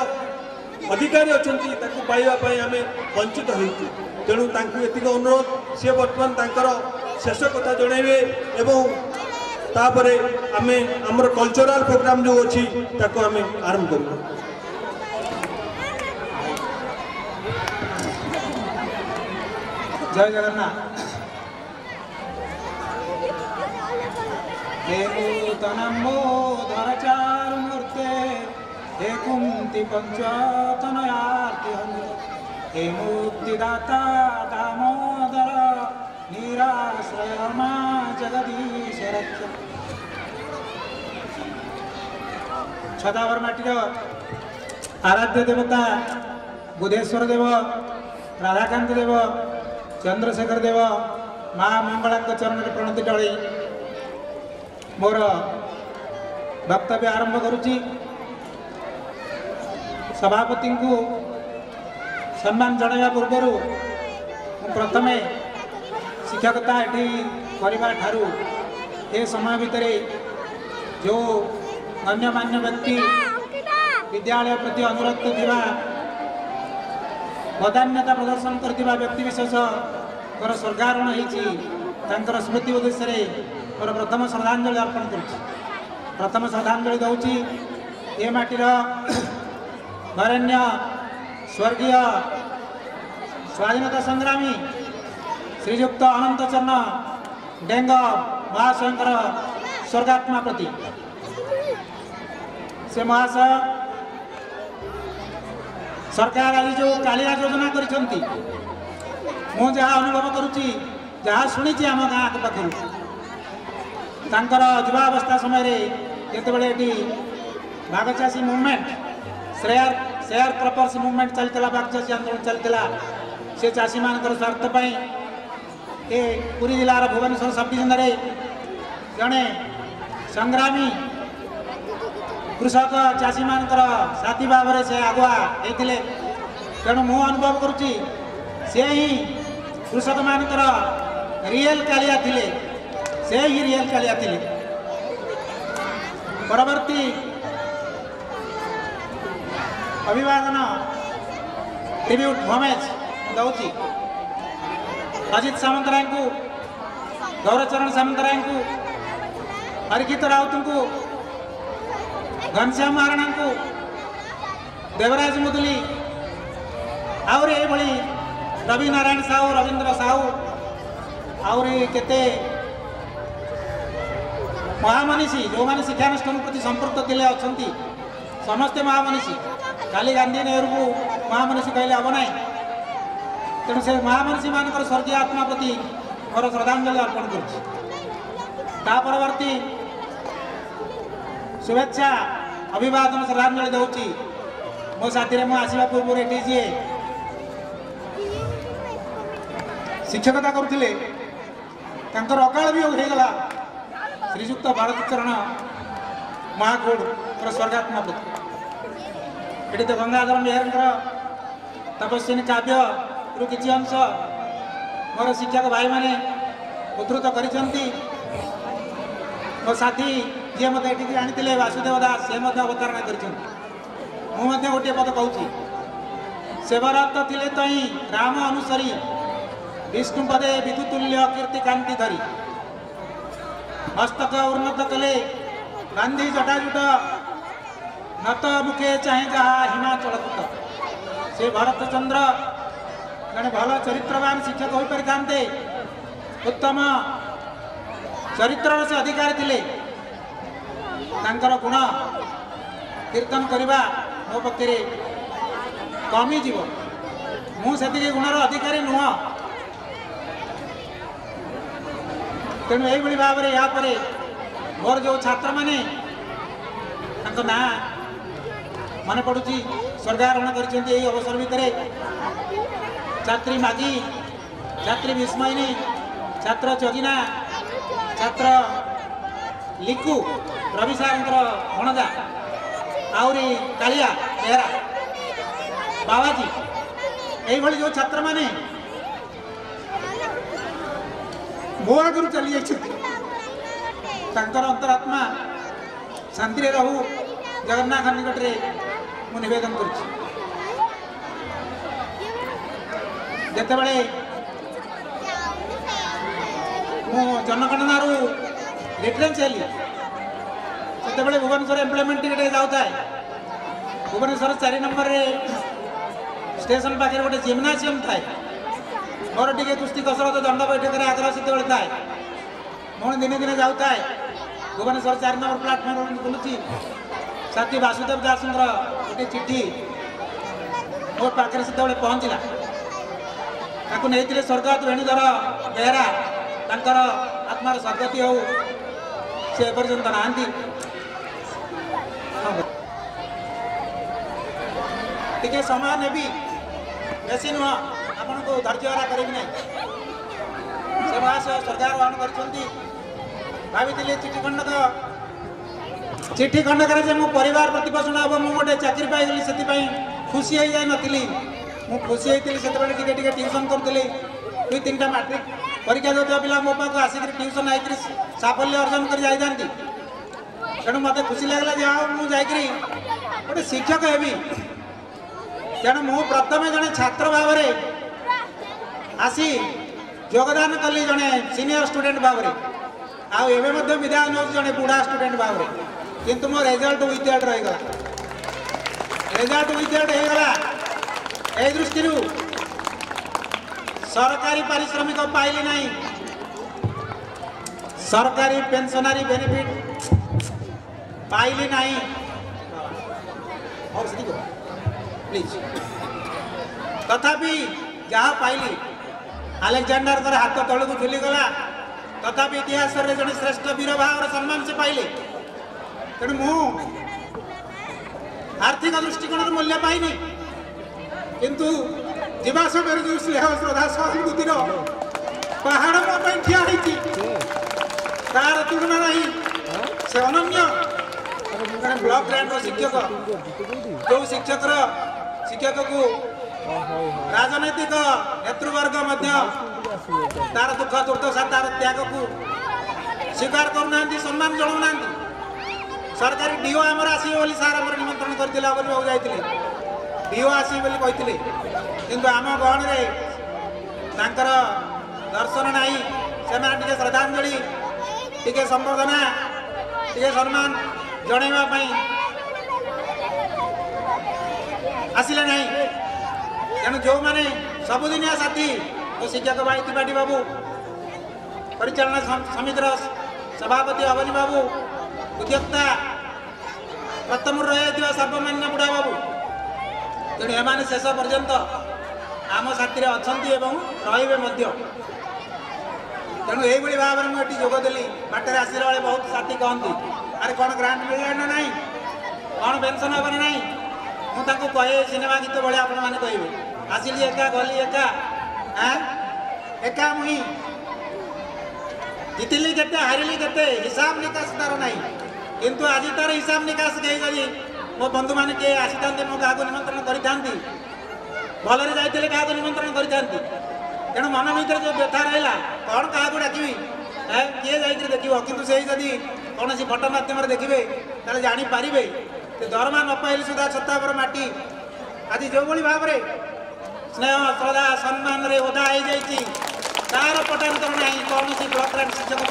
अधिकारी अच्छा पाइबापी आम वंचित हो तेणु एतिक अनुरोध सी बर्तमान शेष कथा जनइबे तापर आम आमर कल्चरल प्रोग्राम जो अच्छी आम आरंभ कर जय जगन्नाथ हे नूतनम्बोधर चारुमूर्ते हे कुंती पंचतनयार्ति हे मुक्तिदाता दामोदर निराश्रय मा जगदीश रक्ष छदावर माटीर आराध्य देवता बुधेश्वर देव राधाकांत देव चंद्रशेखर देव माँ मंगला चरण में प्रणति टली मोर वक्तव्य आरंभ करुच्ची सभापति को सम्मान जनाइबा पूर्वर प्रथमे शिक्षकता एटी करने ठारू ए समय भितर जो गण्यमान्य व्यक्ति विद्यालय प्रति अनुरक्त थिबा बदान्यता प्रदर्शन करथिबा व्यक्ति विशेष स्वर्गारोहण होती स्मृति उद्देश्य मोर प्रथम श्रद्धांजलि अर्पण करुच्ची प्रथम श्रद्धांजलि दूची ए माटीर वरेण्य स्वर्गीय स्वाधीनता संग्रामी श्रीयुक्त अनंत चरण डेंग महाशयकर स्वर्गात्मा प्रति से महाशय सरकार आज जो कालिया योजना करिसेंती मु जहाँ अनुभव करुच्ची जहाँ शुणी आम गाँ पाखर युवावस्था समय जितेबाला ये बाघचाषी मुवमेंट शेयर क्रपर्स मुवमेंट चलता बाघचाषी आंदोलन चलता से चाषी मान स्वार्थपाई ए पुरी जिलार भुवनेश्वर सब डिविजन जड़े संग्रामी कृषक चाषी मान साथी भाव से आगुआ होते तेणु मु अनुभव करुच्ची से ही कृषक मान रियल कालिया थिले से ही रियल कालिया थिले परवर्ती अभिवादन ट्रिब्यूट होमेज दौची अजित सामंतराय को गौरचरण सामंतराय को हरिकित राउत को घनश्याम महाराणा को देवराज मुदुली आउरी एभली रवि नारायण साहू रवींद्र साहू आउरी केते महामनीषी जो मैंने शिक्षानुष्ठान प्रति संपृक्त थे अच्छा समस्ते महामनीषी खाली गांधी नेहरू को महामनीषी कहले हम ना तेणु से महामनीषी मान स्वर्गीय आत्मा प्रति मोर श्रद्धांजलि अर्पण कर परवर्ती शुभेच्छा अभिवादन श्रद्धांजलि दूची मो साथी मु आसवा पूर्व ये जी शिक्षकता करुले अकाल भी होगला श्रीजुक्त भारत चरण महाकोड स्वर्गात्मा प्रति ये तो गंगाधर मेहर तपस्विनी काव्य किसी अंश मोर शिक्षक भाई मैंने उद्धृत कर मो साथी जी मत ये आनी वासुदेव दास से अवतारणा कर गोटे पद कहूँ सेवरत थिले तई राम अनुसरी विष्णु पदे विदुतुल्य कीर्ति कांति धरी मस्तक उन्नत कले गांधी जटाजुट नत मुखे चाहे जहा हिमाचल पुट से भरत चंद्र जड़े भल चरित्रवान शिक्षक हो पारि थांते उत्तम चरित्र से अधिकारी थिले तांकर गुण कीर्तन करवा मो पक्षे कमी जीव मुझे गुणर अधिकारी नुह तेणु यही भाव में यहाँ मोर जो छात्र माने ना मन पड़ुची स्वर्गारोहण कर अवसर भितर छात्री मागी छात्री विस्मयिनी छात्र चगिना छात्र लिकु रवि सार भणजा आहरी कालिया बेहरा बाबाजी यही जो छात्र माने मो आगु चली जाकर अंतरात्मा शांति रहू जगन्नाथ निकट में मु नवेदन करते मु जनगणना रिटरेंस हेली से भुवनेश्वर एम्प्लॉयमेंट टिकेट जाऊे भुवनेश्वर 4 नंबर स्टेशन पाखे गोटे जिम्नासियम थाए मोर टे कुस्ती कसरत दंड बैठक में आग्रह से थाए मुझे दिने दिने जाऊे भुवनेश्वर 4 नंबर प्लाटफर्म बुलूची साथी वासुदेव दास गोटे चिठी मो पाखे से पहुँचला नहीं स्वर्गत वेणुधर बेहरा तांकर आत्मार सद्गति हो से पर्यंत नहांती टिके समय नेबी बेसी नुह आपन को धैर्य हरा करेबी नहीं से महाश स्वर्गारोहण कर भावी चिठी खंडक मो परिवार प्रतिपोषण हम मुझे गोटे चाकरी पाईगली से खुशी हो जाए नी मु खुशी होती से ट्यूशन करी 2-3टा मैट्रिक परीक्षा देता पिला मो पाक आसिक ट्यूशन आई साफल्य अर्जन कर जाती तेणु मत खुशी लगला जहाँ मुझे गोटे शिक्षक हेबी तेणु मु प्रथम जड़े छात्र भाव में आसी योगदान कली जड़े सीनियर स्टूडेंट भाव में आवे विदाय नौ जड़े बुढ़ा स्टूडेंट भाव में किंतु मो रिजल्ट विथआउट रहीगला रिजल्ट विथआउट होगला ए दृष्टि सरकारी पारिश्रमिक पाइली नहीं सरकारी पेंशनरी बेनिफिट पाइली नहीं प्लीज तथापि जहाँ पाइली अलेक्जेंडर हाथ तलू झुलीगला तथापि इतिहास रे जड़े श्रेष्ठ वीर भाव सम्मान से पाइले तेणु मु आर्थिक दृष्टिकोण मूल्य पाइनी किंतु जीवा समय जो स्नेह श्रद्धा सहानुभूतिर पहाड़ मो ठिया तार तुलना नहीं से अनन्य ब्लॉक ग्रांट शिक्षक जो शिक्षक को राजनैतिक नेतृवर्ग तार दुख दुर्दशा तार त्याग को स्वीकार करना सम्मान जनाऊना सरकारी डीओ आमर आसो सार आम निमंत्रण करते जाते डीओ आसते किंतु आम गहन दर्शन नहीं से श्रद्धांजलि टे संबर्धना टे सम्मान जनवाई आसिले ना तेणु जो मैंने सबुदिनिया साथी शिक्षक भाई त्रिपाठी बाबू परिचालना समितिर सभापति अवनी बाबू उद्योक्ता प्रथम रही सर्वमान्य बुढ़ा बाबू तेणु एम शेष पर्यंत आम साथी अच्छा रे तेणु यही भाव में मुझे जोगदेली बाटर आसला बेले बहुत साथी कहती अरे कौन ग्रांट मिलला ना ना कौन पेंशन हे ना मुझे कहे सिनेमा गीत भाई आपण मैंने कहे आसिली एका गली एका एका मुई जीतिली केते हारिली केते हिसाब निकास तार नहीं किंतु आज तार हिसाब निकास कही मो बंधु मैंने किए आसी था मो क्या निमंत्रण करी भलरे जाते क्या निमंत्रण करी तेणु मन भर जो व्यथा रहा कौन क्या डाकि किए जाकर देखो कितु से जदि कौन फटो मध्यम देखिए ताले जापारे दरमा न पाइले सुधा छत्तापर माटी आज जो भाव में स्नेह श्रद्धा सम्मान रे ओदा हो तार पटांतर ना कौन ब्लॉक ग्रांट शिक्षक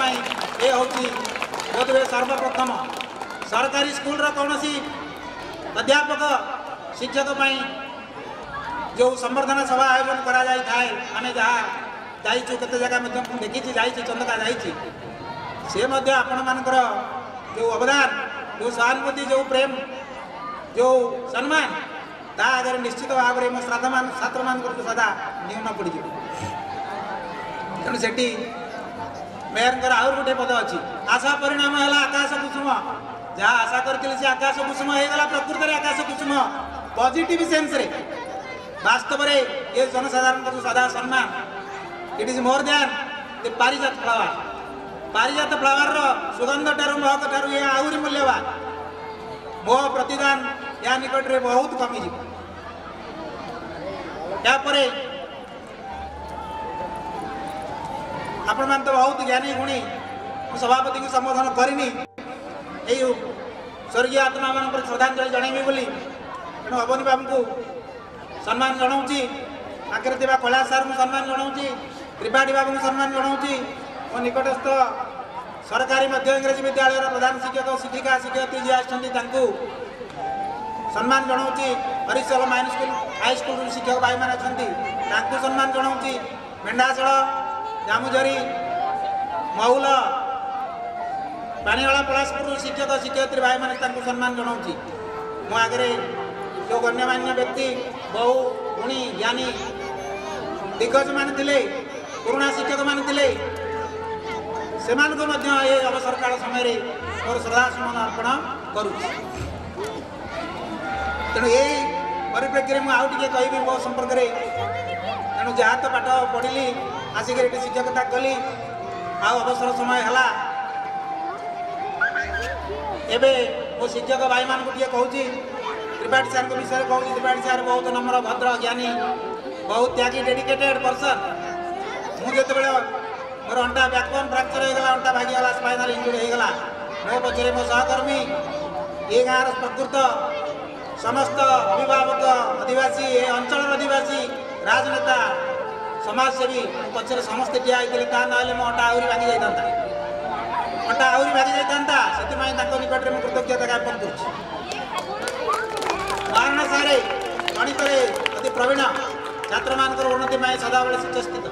ये हूँ बोधवे सर्वप्रथम सरकारी स्कूल कौन अध्यापक शिक्षक जो संवर्धना सभा आयोजन करा जाई थाए आमे जहाँ जाइछु केते जगह देखी जाइछि चंदका जाइछि से आपण मानकर जो अवदान जो सहानुभूति जो प्रेम जो सम्मान ता आगे निश्चित भाव में मो छात्र मान सदा न्यून पड़ तेणु से मेयर आउ गोटे पद अच्छी आशा परिणाम है आकाश कुसुम जहाँ आशा करी से आकाश कुसुम होगा प्रकृत में आकाश कुसुम पॉजिटिव सेंस रे वास्तव में ये जनसाधारण सदा सम्मान it is more than the पारिजात फ्लावर सुगंध ठारू महक ठारू ये आहरी मूल्यवान मो प्रतिदान या निकट में बहुत कमिजी यापर आपण मान तो बहुत ज्ञानी गुणी सभापति को संबोधन करनी स्वर्गीय आत्मा मान श्रद्धांजलि जनइबी बोली तेणु अवनी बाबू को सम्मान जनाऊँगी आगे कैलाश सार को सम्मान जनाऊँगी त्रिपाठी बाबू को सम्मान जनाऊँगी मो निकटस्थ सरकारी मध्य इंग्रेजी विद्यालय प्रधान शिक्षक शिक्षिका शिक्षयित्री जी आसती सम्मान जनाऊँगी हरिशल माइन स्कूल हाई स्कूल शिक्षक भाई मैंने अच्छा सम्मान जनाऊँगी मेढाशल जामुझरी महुल पानीवाला पलासपुर शिक्षक शिक्षयित्री भाई मैंने सम्मान जनाऊँगी मो आगे जो गण्यमान्य व्यक्ति बहु गुणी ज्ञानी दिग्गज मान थे पुराणा शिक्षक मान थे से अवसर काल समय मोर श्रद्धासुमन अर्पण करुच्ची तेणु यही परिप्रेक्षी में आउ टे कहि मो संपर्क में तेणु जहाँ तो पाठ पढ़ी आसिक शिक्षकता कली अवसर समय है एबे मो शिक्षक भाई मान कहूँ त्रिपाठी सार विषय कहूँ त्रिपाठी सार बहुत नम्र भद्र ज्ञानी बहुत त्यागी डेडिकेटेड पर्सन मुझे मोर अंटा बैकबोन फ्रैक्चर होगा अंटा भागीगला स्पाइनल इंजुरी होगा मो पचर मो सहकर्मी ये गाँव प्रकृत समस्त अभिभावक आदिवासी ए अंचल आदिवासी राजनेता समाजसेवी पचर समस्ते ठिया होते ना मो अंटा आहरी भागी जाता अंटा आहरी भागी जाता से निकट में कृतज्ञता ज्ञापन कर महाराणा सारे गणित अति प्रवीण छात्र मान उन्नति में सदाबले सुचस्थित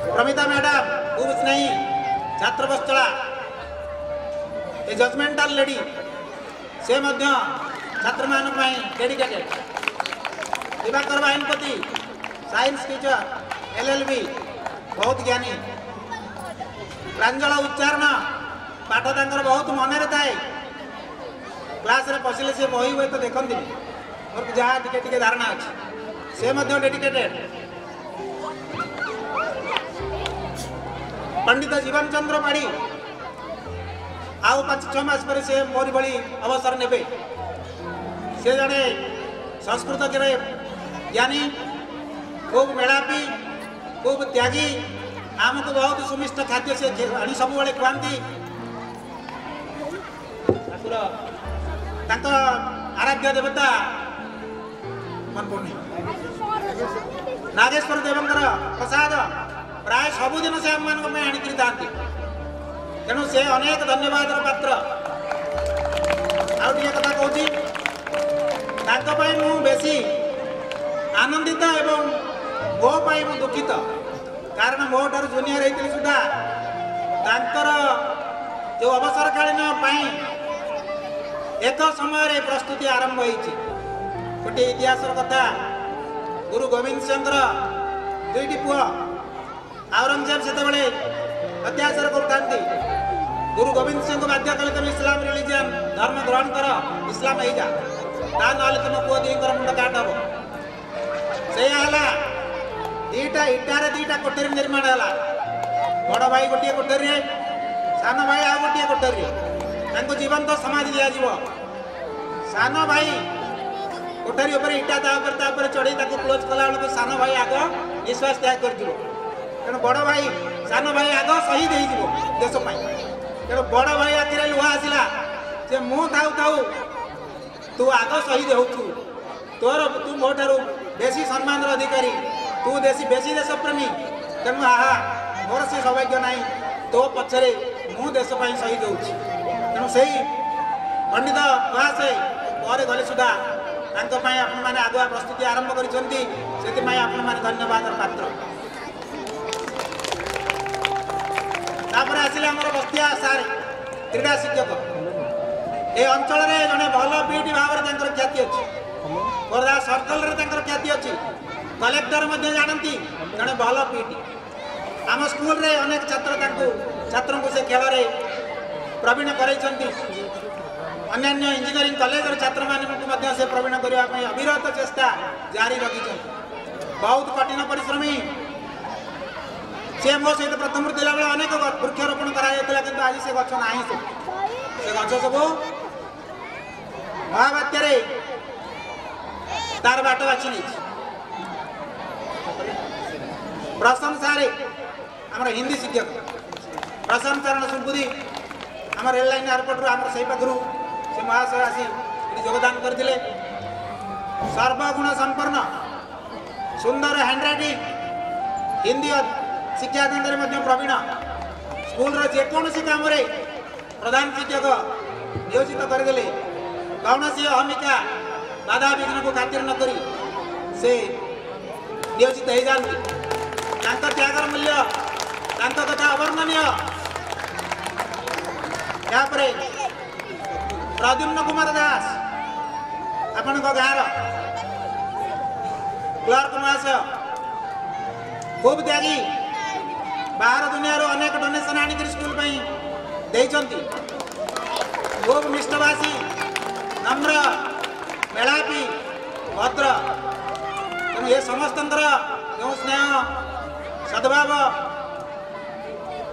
प्रमिता मैडम खूब स्नेही छात्र बसचला ए जजमेंटाल लेडी से छात्र मान dedicated Diwakar Bahinipati science teacher LLB बहुत ज्ञानी प्रांजल उच्चारण पाठ तांकर बहुत मन थाए क्लास रे पशिले से बही हुए तो देखती मोर जहाँ टिके धारणा अच्छी से डेडिकेटेड पंडित जीवन चंद्र पाड़ी आउ 5-6 मास पर से मोरी भली अवसर नेबे से जड़े संस्कृत के ज्ञानी खूब मेलापी खूब त्यागी आमको बहुत सुमिष्ट खाद्य से आनी सब बड़े खुआती आराध्य देवता मन पड़े नागेश्वर देवंकर प्रसाद प्राय सबुदिन से आम मान आनिकी था तेणु से अनेक धन्यवाद पात्र आउ कथा कहूँ मु बेसी आनंदित एवं मो पाई मु दुखित कारण मो ठार जूनियर होती सुधा तांकर जो अवसरकालीन एक समय प्रस्तुति आरंभ होती गोटे इतिहास कथा गुरु गोविंद सिंह दुईटी पुआ औरंगजेब से अत्याचार करते गुरु गोविंद सिंह को बाध्य कले तुम इस्लाम रिलीजन धर्म ग्रहण कर इस्लाम हो जा ना तुम पुओ दुईकर मुंड काट हम से दीटा इटार दीटा कोठरी निर्माण है बड़ भाई गोटे कोठरी सान भाई आ गोटे कोठरी जीवंत समाधि दिज्व सान भाई कोठरी उपर इटा चढ़ी क्लोज कला बेलू सान भाई आग निश्वास त्याग कर तेणु बड़ भाई सान भाई आग शहीद हो देशपाई तेणु बड़ भाई आखिर लुहा आसला जे मु थाऊ थाऊ तू आग शहीद हो तोर तू मो ठारू बेसी सम्मान अधिकारी तू बेसी देशप्रेमी तेणु आहा मोर से सौभाग्य ना तो पछरे ମୁଁ ଦେଶ ପାଇଁ ଶହୀଦ ହେଉଛି। ତେଣୁ ସେଇ ପଣ୍ଡିତ ମହାଶୟ ପରେ ଗଲେ ସୁଦ୍ଧା ତାଙ୍କ ପାଇଁ ଆପଣମାନେ ଆଗୁଆ ପ୍ରସ୍ତୁତି ଆରମ୍ଭ କରିଛନ୍ତି, ସେଥିପାଇଁ ଆପଣମାନେ ଧନ୍ୟବାଦର ପାତ୍ର। ତାପରେ ଆସିଲେ ଆମର ବସ୍ତିଆ ସାର୍ କ୍ରୀଡ଼ା ଶିକ୍ଷକ। ଏ ଅଞ୍ଚଳରେ ଜଣେ ଭଲ ପିଇଟି ଭାବରେ ତାଙ୍କର ଖ୍ୟାତି ଅଛି, ଖୋର୍ଦ୍ଧା ସର୍କଲରେ ତାଙ୍କର ଖ୍ୟାତି ଅଛି, କଲେକ୍ଟର ମଧ୍ୟ ଜାଣନ୍ତି ଜଣେ ଭଲ ପିଇଟି। ଆମ ସ୍କୁଲରେ ଅନେକ ଛାତ୍ରଙ୍କୁ ସେ ଖେଳରେ ପ୍ରବୀଣ କରାଇଛନ୍ତି। ଅନ୍ୟାନ୍ୟ ଇଞ୍ଜିନିୟରିଂ କଲେଜର ଛାତ୍ରମାନଙ୍କୁ ମଧ୍ୟ ସେ ପ୍ରବୀଣ କରିବା ପାଇଁ ଅବିରତ ଚେଷ୍ଟା ଜାରି ରଖିଛନ୍ତି। ବହୁତ କଠିନ ପରିଶ୍ରମୀ। ସେ ମୋ ସହିତ ପ୍ରଥମରୁ ଥିଲାବେଳେ ଅନେକ ବୃକ୍ଷରୋପଣ କରାଯାଇଥିଲା, କିନ୍ତୁ ଆଜି ସେ ଗଛ ନାହିଁ। ସେ ଗଛ ସବୁ ମହାବାତ୍ୟାରେ ତାର ବାଟ ବାଛି ନେଇଛି। ପ୍ରଶଂସାରେ ଆମର ହିନ୍ଦୀ ଶିକ୍ଷକ ପ୍ରଶଂସାରଣ ସୁବୁଦ୍ଧି ଆମ ରେଳ ଲାଇନ୍ ଏୟାରପୋର୍ଟରୁ ଆମର ସେଇ ପାଖରୁ ସେ ମହାଶୟ ଆସି ଏଠି ଯୋଗଦାନ କରିଥିଲେ। ସର୍ବଗୁଣ ସମ୍ପନ୍ନ, ସୁନ୍ଦର ହ୍ୟାଣ୍ଡରାଇଟିଂ, ହିନ୍ଦୀ ଶିକ୍ଷାକେନ୍ଦ୍ରରେ ମଧ୍ୟ ପ୍ରବୀଣ, ସ୍କୁଲର ଯେକୌଣସି କାମରେ ପ୍ରଧାନ ଶିକ୍ଷକ ନିୟୋଜିତ କରିଦେଲେ କୌଣସି ଅହମିକା ବାଧାବିଘ୍ନକୁ ଖାତିର ନ କରି ସେ ନିୟୋଜିତ ହେଇଯାନ୍ତି। ତାଙ୍କ ତ୍ୟାଗର ମୂଲ୍ୟ, ତାଙ୍କ କଥା ଅବର୍ଣ୍ଣନୀୟ। ତାପରେ ପ୍ରଦ୍ୟୁମ୍ନ କୁମାର ଦାସ, ଆପଣଙ୍କ ଗାଁର କ୍ଲର୍କ ମହାଶୟ, ଖୁବ୍ ତ୍ୟାଗୀ, ବାହାର ଦୁନିଆରୁ ଅନେକ ଡୋନେସନ୍ ଆଣିକରି ସ୍କୁଲ ପାଇଁ ଦେଇଛନ୍ତି। ଖୁବ୍ ନିଷ୍ଠବାସୀ, ନମ୍ର, ମେଳାପି, ଭଦ୍ର। ତେଣୁ ଏ ସମସ୍ତଙ୍କର ଯେଉଁ ସ୍ନେହ ସଦ୍ଭାବ,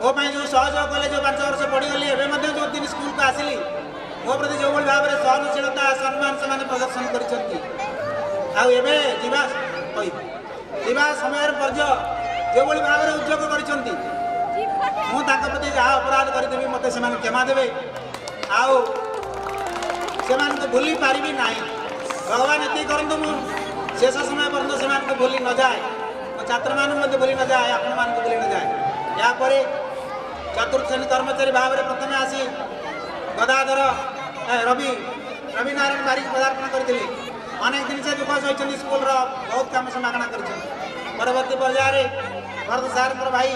ମୋ ପାଇଁ ଯେଉଁ ସହଯୋଗ କଲେ, ଯେଉଁ 5 ବର୍ଷ ପଢ଼ିଗଲି, ଏବେ ମଧ୍ୟ ଯେଉଁ ଦିନ ସ୍କୁଲକୁ ଆସିଲି, ମୋ ପ୍ରତି ଯେଉଁଭଳି ଭାବରେ ସହନଶୀଳତା ସମ୍ମାନ ସେମାନେ ପ୍ରଦର୍ଶନ କରିଛନ୍ତି। ଆଉ ଏବେ ଯିବା ସମୟର ପର୍ଯ୍ୟନ୍ତ ଯେଉଁଭଳି ଭାବରେ ଉଦ୍ಯೋଗ କରିଛନ୍ତି, ମୁଁ ତାଙ୍କ ପ୍ରତି ଯାହା ଅପରାଧ କରିଦେବି ମୋତେ ସେମାନେ କ୍ଷମା ଦେବେ, ଆଉ ସେମାନଙ୍କୁ ଭୁଲି ପାରିବି ନାହିଁ। ଭଗବାନ ଏତିକି କରନ୍ତୁ, ମୁଁ ଶେଷ ସମୟ ପର୍ଯ୍ୟନ୍ତ ସେମାନଙ୍କୁ ଭୁଲି ନଯାଏ, ମୋ ଛାତ୍ରମାନଙ୍କୁ ମଧ୍ୟ ଭୁଲି ନଯାଏ, ଆପଣମାନଙ୍କୁ ଭୁଲି ନଯାଏ। ଏହାପରେ ଚତୁର୍ଥ ଶ୍ରେଣୀ କର୍ମଚାରୀ ଭାବରେ ପ୍ରଥମେ ଆସି ଗଦାଧର ରବି ନାରାୟଣ ବାରିକ ପଦାର୍ପଣ କରିଥିଲେ। ଅନେକ ଦିନ ସେ ଦୁଃଖ ସହିଛନ୍ତି, ସ୍କୁଲର ବହୁତ କାମ ସେ ମାଗଣା କରିଛନ୍ତି। ପରବର୍ତ୍ତୀ ପର୍ଯ୍ୟାୟରେ ଭରତ ସାର୍ଙ୍କର ଭାଇ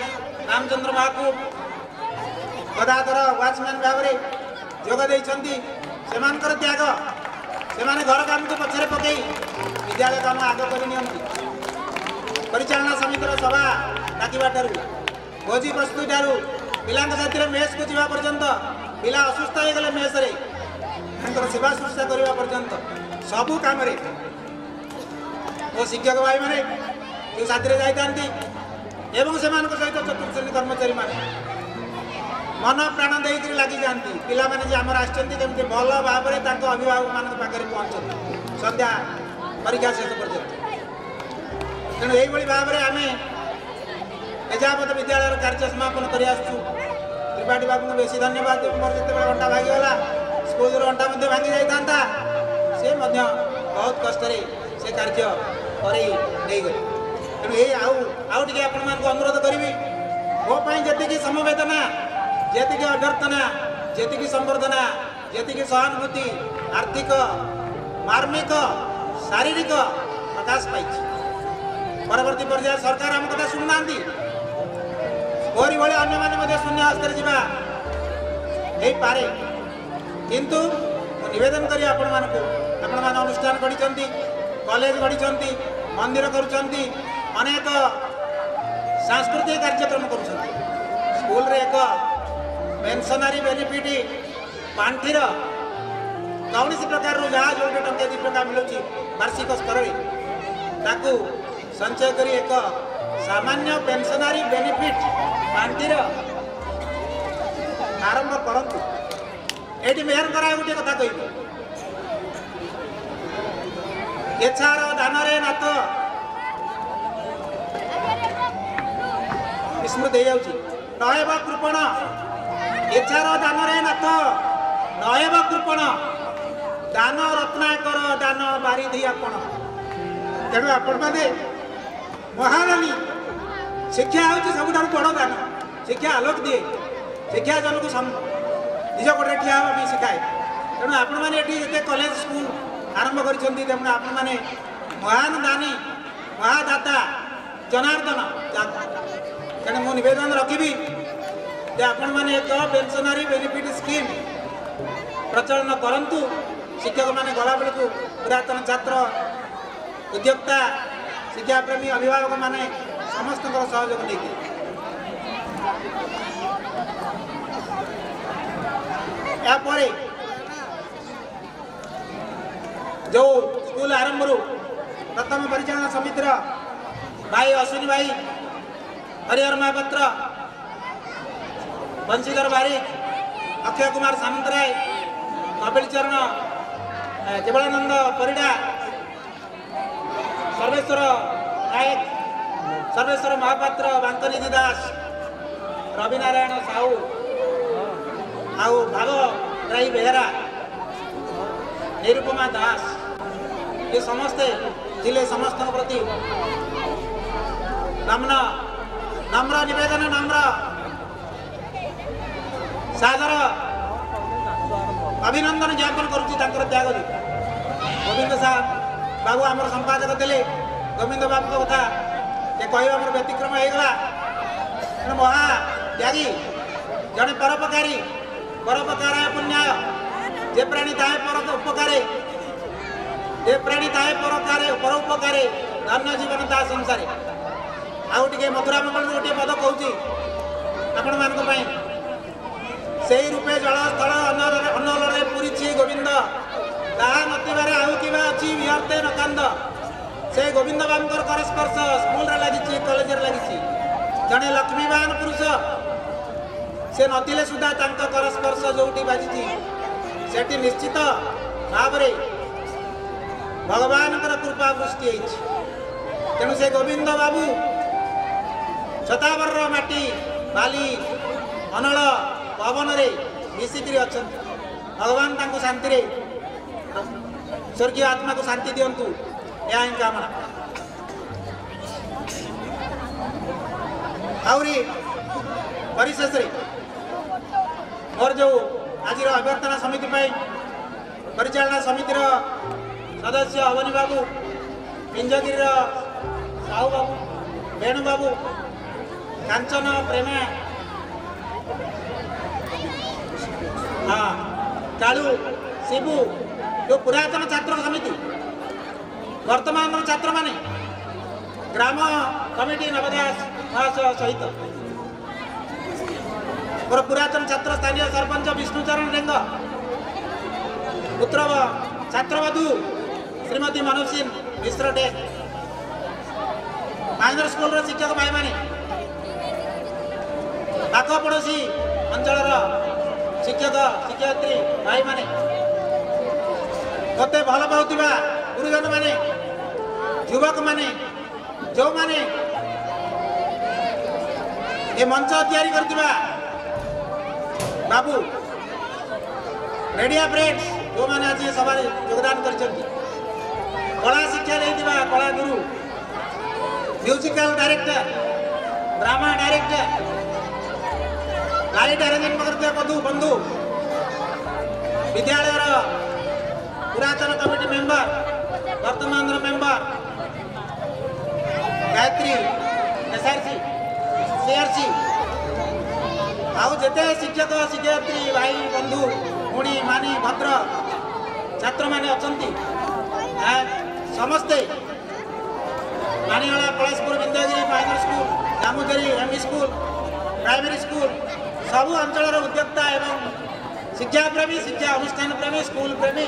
ରାମଚନ୍ଦ୍ର ମହାକୁବ ଗଦାଧର ୱାଚମ୍ୟାନ୍ ଭାବରେ ଯୋଗ ଦେଇଛନ୍ତି। ସେମାନଙ୍କର ତ୍ୟାଗ, ସେମାନେ ଘର କାମକୁ ପଛରେ ପକାଇ ବିଦ୍ୟାଳୟ କାମ ଆଗ କରି ନିଅନ୍ତି। ପରିଚାଳନା ସମିତିର ସଭା ଡାକିବା ଠାରୁ, ଭୋଜି ପ୍ରସ୍ତୁତି ଠାରୁ, ପିଲାଙ୍କ ସାଥିରେ ମେସ୍କୁ ଯିବା ପର୍ଯ୍ୟନ୍ତ, ପିଲା ଅସୁସ୍ଥ ହୋଇଗଲେ ମେସ୍ରେ ତାଙ୍କର ସେବା ଶୁଶ୍ରୂଷା କରିବା ପର୍ଯ୍ୟନ୍ତ ସବୁ କାମରେ ମୋ ଶିକ୍ଷକ ଭାଇମାନେ ଯେଉଁ ସାଥିରେ ଯାଇଥାନ୍ତି ଏବଂ ସେମାନଙ୍କ ସହିତ ଚତୁର୍ଥ ଶ୍ରେଣୀ କର୍ମଚାରୀମାନେ ମନ ପ୍ରାଣ ଦେଇକରି ଲାଗିଯାଆନ୍ତି। ପିଲାମାନେ ଯେ ଆମର ଆସିଛନ୍ତି କେମିତି ଭଲ ଭାବରେ ତାଙ୍କ ଅଭିଭାବକମାନଙ୍କ ପାଖରେ ପହଞ୍ଚନ୍ତି ସନ୍ଧ୍ୟା ପରୀକ୍ଷା ଶେଷ ପର୍ଯ୍ୟନ୍ତ। ତେଣୁ ଏଇଭଳି ଭାବରେ ଆମେ ଏଯାବତ ବିଦ୍ୟାଳୟର କାର୍ଯ୍ୟ ସମାପନ କରି ଆସୁଛୁ। ତ୍ରିପାଠୀ ବାବୁଙ୍କୁ ବେଶୀ ଧନ୍ୟବାଦ ଦେବୁ। ମୋର ଯେତେବେଳେ ଅଣ୍ଟା ଭାଙ୍ଗିଗଲା, ସ୍କୁଲର ଅଣ୍ଟା ମଧ୍ୟ ଭାଙ୍ଗି ଯାଇଥାନ୍ତା, ସେ ମଧ୍ୟ ବହୁତ କଷ୍ଟରେ ସେ କାର୍ଯ୍ୟ କରେଇ ନେଇଗଲେ। ତେଣୁ ଏଇ ଆଉ ଟିକେ ଆପଣମାନଙ୍କୁ ଅନୁରୋଧ କରିବି, ମୋ ପାଇଁ ଯେତିକି ସମବେଦନା, ଯେତିକି ଅଭ୍ୟର୍ଥନା, ଯେତିକି ସମ୍ବର୍ଦ୍ଧନା, ଯେତିକି ସହାନୁଭୂତି, ଆର୍ଥିକ, ମାର୍ମିକ, ଶାରୀରିକ ପ୍ରକାଶ ପାଇଛି। ପରବର୍ତ୍ତୀ ପର୍ଯ୍ୟାୟରେ ସରକାର ଆମ କଥା ଶୁଣୁନାହାନ୍ତି, ମୋରି ଭଳି ଅନ୍ୟମାନେ ମଧ୍ୟ ଶୂନ୍ୟ ହସ୍ତରେ ଯିବା ହେଇପାରେ, କିନ୍ତୁ ମୁଁ ନିବେଦନ କରି ଆପଣମାନେ ଅନୁଷ୍ଠାନ ଗଢ଼ିଛନ୍ତି, କଲେଜ ଗଢ଼ିଛନ୍ତି, ମନ୍ଦିର କରୁଛନ୍ତି, ଅନେକ ସାଂସ୍କୃତିକ କାର୍ଯ୍ୟକ୍ରମ କରୁଛନ୍ତି। ସ୍କୁଲରେ ଏକ ପେନ୍ସନାରୀ ବେନିଫିଟ୍ ପାଣ୍ଠିର କୌଣସି ପ୍ରକାରରୁ ଯାହା ଯୋଉଠି ଟଙ୍କା 2 ଟଙ୍କା ମିଳୁଛି ବାର୍ଷିକ ସ୍ତରରେ, ତାକୁ ସଞ୍ଚୟ କରି ଏକ ସାମାନ୍ୟ ପେନ୍ସନାରୀ ବେନିଫିଟ୍ ପାଣ୍ଠିର ଆରମ୍ଭ କରନ୍ତୁ। ଏଠି ମେହର କରା ଗୋଟିଏ କଥା କହିବି, ଏଛାର ଦାନରେ ନାଥ ସ୍ମୃତି ହେଇଯାଉଛି, ନହେବ କୃପଣ, ଏଛାର ଦାନରେ ନାଥ ନହେବ କୃପଣ, ଦାନ ରତ୍ନାକର ଦାନ ବାରିଧି ଆପଣ। ତେଣୁ ଆପଣମାନେ ମହାରାଣୀ, ଶିକ୍ଷା ହେଉଛି ସବୁଠାରୁ ବଡ଼ ଦାନ। ଶିକ୍ଷା ଆଲୋକ ଦିଏ, ଶିକ୍ଷା ଜଣକୁ ନିଜ ଗୋଡ଼ରେ ଠିଆ ହେବା ପାଇଁ ଶିଖାଏ। ତେଣୁ ଆପଣମାନେ ଏଠି ଯେତେ କଲେଜ ସ୍କୁଲ ଆରମ୍ଭ କରିଛନ୍ତି ତେଣୁ ଆପଣମାନେ ମହାନ ଦାନୀ ମହାଦାତା ଜନାର୍ଦ୍ଦନ ତେଣୁ ମୁଁ ନିବେଦନ ରଖିବି ଯେ ଆପଣମାନେ ଏକ ପେନ୍ସନାରୀ ବେନିଫିଟ୍ ସ୍କିମ୍ ପ୍ରଚଳନ କରନ୍ତୁ। ଶିକ୍ଷକମାନେ ଗଲାବେଳକୁ ପୁରାତନ ଛାତ୍ର ଉଦ୍ୟୋକ୍ତା ଶିକ୍ଷାପ୍ରେମୀ ଅଭିଭାବକମାନେ ସମସ୍ତଙ୍କର ସହଯୋଗ ନେଇଥିଲେ। यापर जो स्कूल आरंभ प्रथम परिचालन समितिर भाई अश्विनी भाई हरिहर महापात्र बंशीधर बारिक अक्षय कुमार सामंतराय कपिल चरण केवलानंद परिडा सर्वेश्वर नायक सर्वेश्वर महापात्र बांकनिधि दास रवि नारायण साहू आउ भाग राई बेहरा निरुपमा दास ये समस्ते जिले समस्त प्रति नम्र निवेदन नम्र सादर अभिनंदन ज्ञापन करुच्ची त्याग गोविंद साहब बाबू आम संपादक थे गोविंद बाबू कथा ये कह मोर व्यतिक्रम होगा महा त्यागी जड़े परोपकारी परोपकाराय पुण्याय जे प्राणी ताहे पर उपकारे जे प्राणी ताहे परोपकारे धन्य जीवन ता संसारे आउ टिके मथुरा मंगल गोटे पद कहूँ आपण मान से रूपे जल स्थल अनल पूरी गोविंद ताहा नथिबारे आउ किबा अछि विहर्ते नकांद से गोविंद बाबूर कर स्पर्श स्कूल लगी कॉलेज लगी जड़े लक्ष्मीवान पुरुष से नथिले सुधा तांका कर स्पर्श जोटी बाजी सेठी निश्चित भाव भगवान कृपा वृष्टि तेणु से गोविंद बाबू छतावर माटी बाली अनल पवन मिसिकी अच्छा भगवान तांको शांति स्वर्गीय आत्मा को शांति दिंतु या कामना आउरी परिशेष मोर जो आज अभ्यर्थना समिति परिचालना समितिर सदस्य अवनी बाबू पिंजगिरी साहू बाबू वेणु बाबू कांचन प्रेमा हाँ कालू शिबू जो पुरातन छात्र समिति वर्तमान छात्र माने ग्राम कमिटी नवदास महाशय सहित मोर पुरातन छात्र स्थानीय सरपंच विष्णुचरण रेंग पुत्र छात्रवधू श्रीमती मनोज सिंह मिश्र डे माइनर स्कूल शिक्षक भाई माने पाख पड़ोशी अंचल शिक्षक शिक्षयित्री भाई माने मत भल पाउथिबा गुरुजन माने युवक माने जो माने ये मंच तैयारी करथिबा बाबू रेडिया फ्रेंड्स जो मैंने आज सभा योगदान कर कला शिक्षा देथिबा कला गुरु musical director drama director light arrangement करते बंधु बंधु विद्यालय पुरातन कमिटी मेंबर वर्तमान मेंबर गायत्री एसआरसी सीआरसी आउ जेते शिक्षक शिक्षयित्री भाई बंधु भूणी मानी भद्र छात्र माने अछंती समस्ते मानिवाला Palashpur Bindgiri minor school Damodari ME school primary school सबू अंचल उद्योक्ता एवं शिक्षा प्रेमी शिक्षा अनुष्ठान प्रेमी स्कूल प्रेमी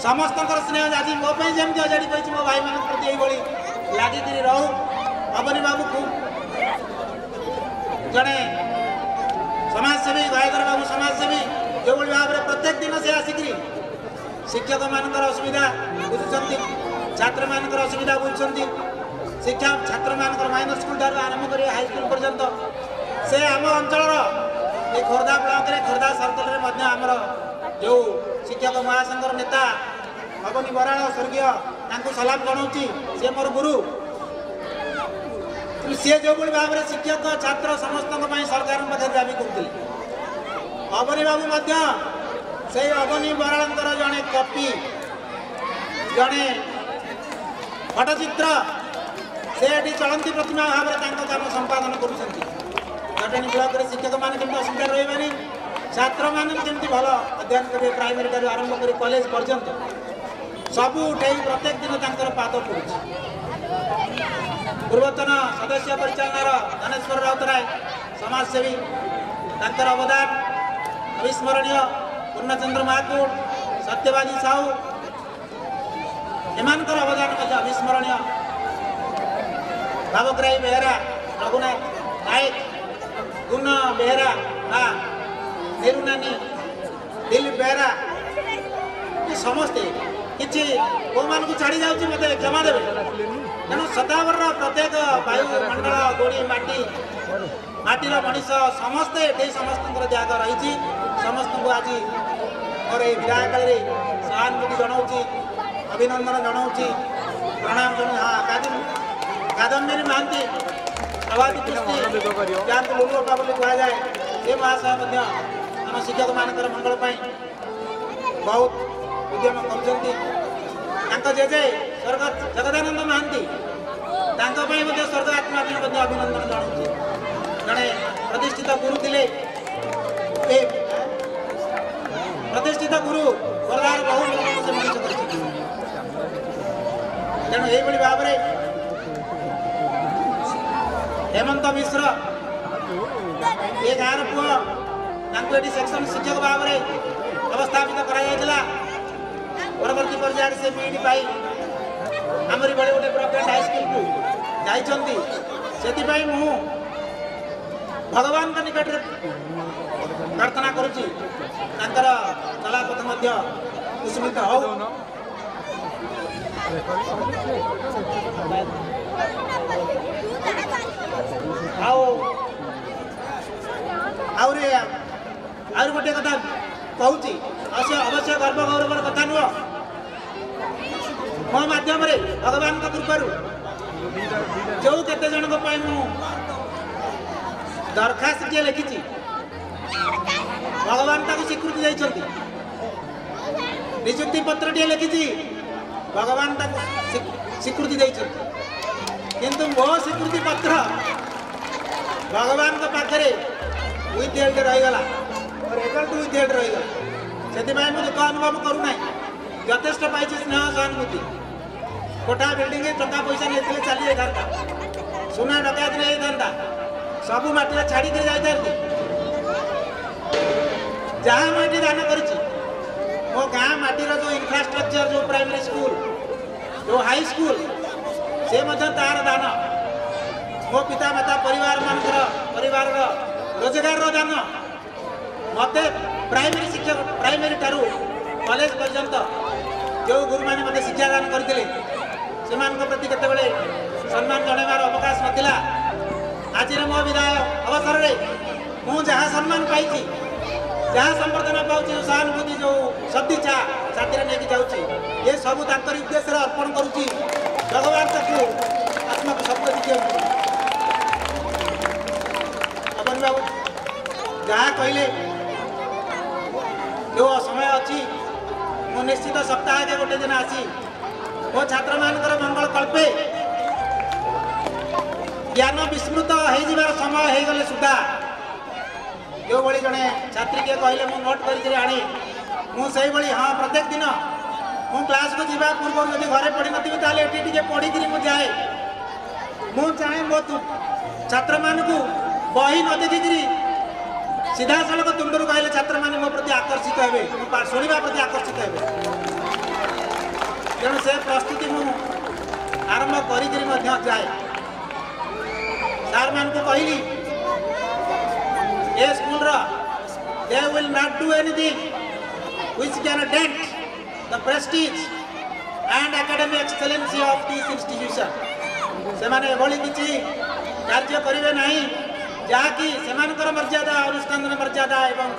समस्त स्नेह आज मोपाई जमी अजाड़ी कही मो भाई मान प्रति यही लगिकी रहू अवनी बाबू को जड़े समाजसेवी गयाधर बाबू समाजसेवी जो भाव में प्रत्येक दिन से आसिकी शिक्षक मान असुविधा बुझुंट छात्र मान असुविधा बुझुंट शिक्षा छात्र मान माइनर स्कूल ठार आरंभ कर हाईस्कूल पर्यंत से आम अंचल ये खोर्धा ब्लॉक रे खोर्धा सर्कल में आमर जो शिक्षक महासंघर नेता अवनी बराड़ स्वर्गीय सलाम जनाऊँगी सी मोर गुरु सी जो भाव में शिक्षक छात्र समस्त सरकार दाबी करते अवनी बाबू से अवनी बराड़ंकर जड़े कपि जड़े पटचित्र से चलती प्रतिमा भाव में काम संपादन करटनी ब्लक शिक्षक मैंने असुविधा रही छात्र मैंने भल अध्ययन करेंगे प्राइमरी ठार आरंभ कर कॉलेज पर्यंत सबू उठे प्रत्येक दिन तक पाद पड़े। पूर्वतन सदस्य परिचालनार धनेश्वर राउतराय समाजसेवी तंकर अवदान अविस्मरणीय पूर्णचंद्र महाकुड़ सत्यवादी साहू एमानकर अवदान अविस्मरणीय भावग्राही बेहरा रघुनाथ नायक गुण बेहरा हाँ नेहरू नानी दिलीप बेहरा ये समस्ते किसी को छाड़ी जाऊँगी मत क्षमा देवे तेणु सदावर प्रत्येक वायुमंडल गोड़ी माटी माटीर मनीष समस्ते ये समस्त त्याग रही समस्त को आज मोर ये विदाय काल सहानुभूति जनाऊँगी अभिनंदन जनाऊँगी प्रणाम जन हाँ कादम्बिनी महांती प्रभाती पृष्टि जहाँ लुलुपा बोली कहुए ये महाशय आम शिक्षक मानकर मंगल बहुत उद्यम कर जेजे स्वर्गत जगदानंद महांती स्वर्ग आत्मा अभिनंदन जनाऊँ जड़े प्रतिष्ठित गुरु थे प्रतिष्ठित गुरु बरदार बहु लोक से मनीष कर तेणु यही भाव में हेमंत मिश्र ये गाँव पुआ सेक्शन शिक्षक भाव में अवस्थापित करा परवर्ती पर्यायर से बीडी पाई आमरी बड़े गोटे गवर्नमेंट हाईस्कल को जाती मु भगवान का निकट प्रार्थना करुच्ची चलापथ कुसुमित हो आउर गोटे कथा कहूँ अवश्य गर्व गौरवर कथा नुह मो मध्यम भगवान का कृपार जो केते जन दरखास्त किए लिखी भगवान ताको स्वीकृति देइछन्ति नियुक्ति पत्र टे लिखी भगवान ताको स्वीकृति देइछन्ति किंतु मो स्वीकृति पत्र भगवान का पाखरे विथहेल्ड रहीगला रिजल्ट विथहेल्ड रहीगला से दुख अनुभव करूना यथेष्ट पाई स्नेह सहानुभूति कोठा बिल्डिंग टका पैसा नहीं चली जाता सुना डकायत नहीं था सबू माटी छाड़ी जाती जहाँ मुझे दान कर मो गाँ माटीर जो इंफ्रास्ट्रक्चर जो प्राइमरी स्कूल जो हाई स्कूल से तार दान मो पिता माता परिवार रोजगार दान मत प्राइमरी शिक्षक प्राइमरी ठारू कॉलेज पर्यंत जो गुरु मैंने मत शिक्षादान करते प्रति केतबेले सम्मान जणाइबार अवकाश नथिला आज मो विदाय अवसर में मु जहाँ सम्मान पाई जहाँ संबर्धना पाऊँ सहानुभूति जो सदिच्छा साथी नहीं जाऊँगी ये सब उद्देश्य अर्पण करुच्ची भगवान ताकू आत्मा को शब्द दिखे अपन बाबू जहाँ कहले जो समय अच्छी मु निश्चित सप्ताह के गोटे दिन आसी मो छात्र मानकर मंगल कल्पे ज्ञान विस्मृत हो समय हो गले सुधा जो भाई जड़े छात्री के कहले मु नोट कर आनी मुझे हाँ प्रत्येक दिन मु क्लास को जावा पूर्व जब घरे पढ़ी नी टे पढ़ी जाए मु चाहे मो छात्र मान बही न देखिकी सीधा सड़क तुंडर कहले छात्र मैंने मो प्रति आकर्षित हे शुणा प्रति आकर्षित हे तेणु से प्रस्तुति मु आरंभ कर जाए सार मान को कहली ये school they will not do anything which can dent the prestige and academic excellency of this institution. से माने एभली किछि कार्य करिवे नहीं जहाँकि सेमानकर मर्यादा अनुष्ठान मर्यादा एवं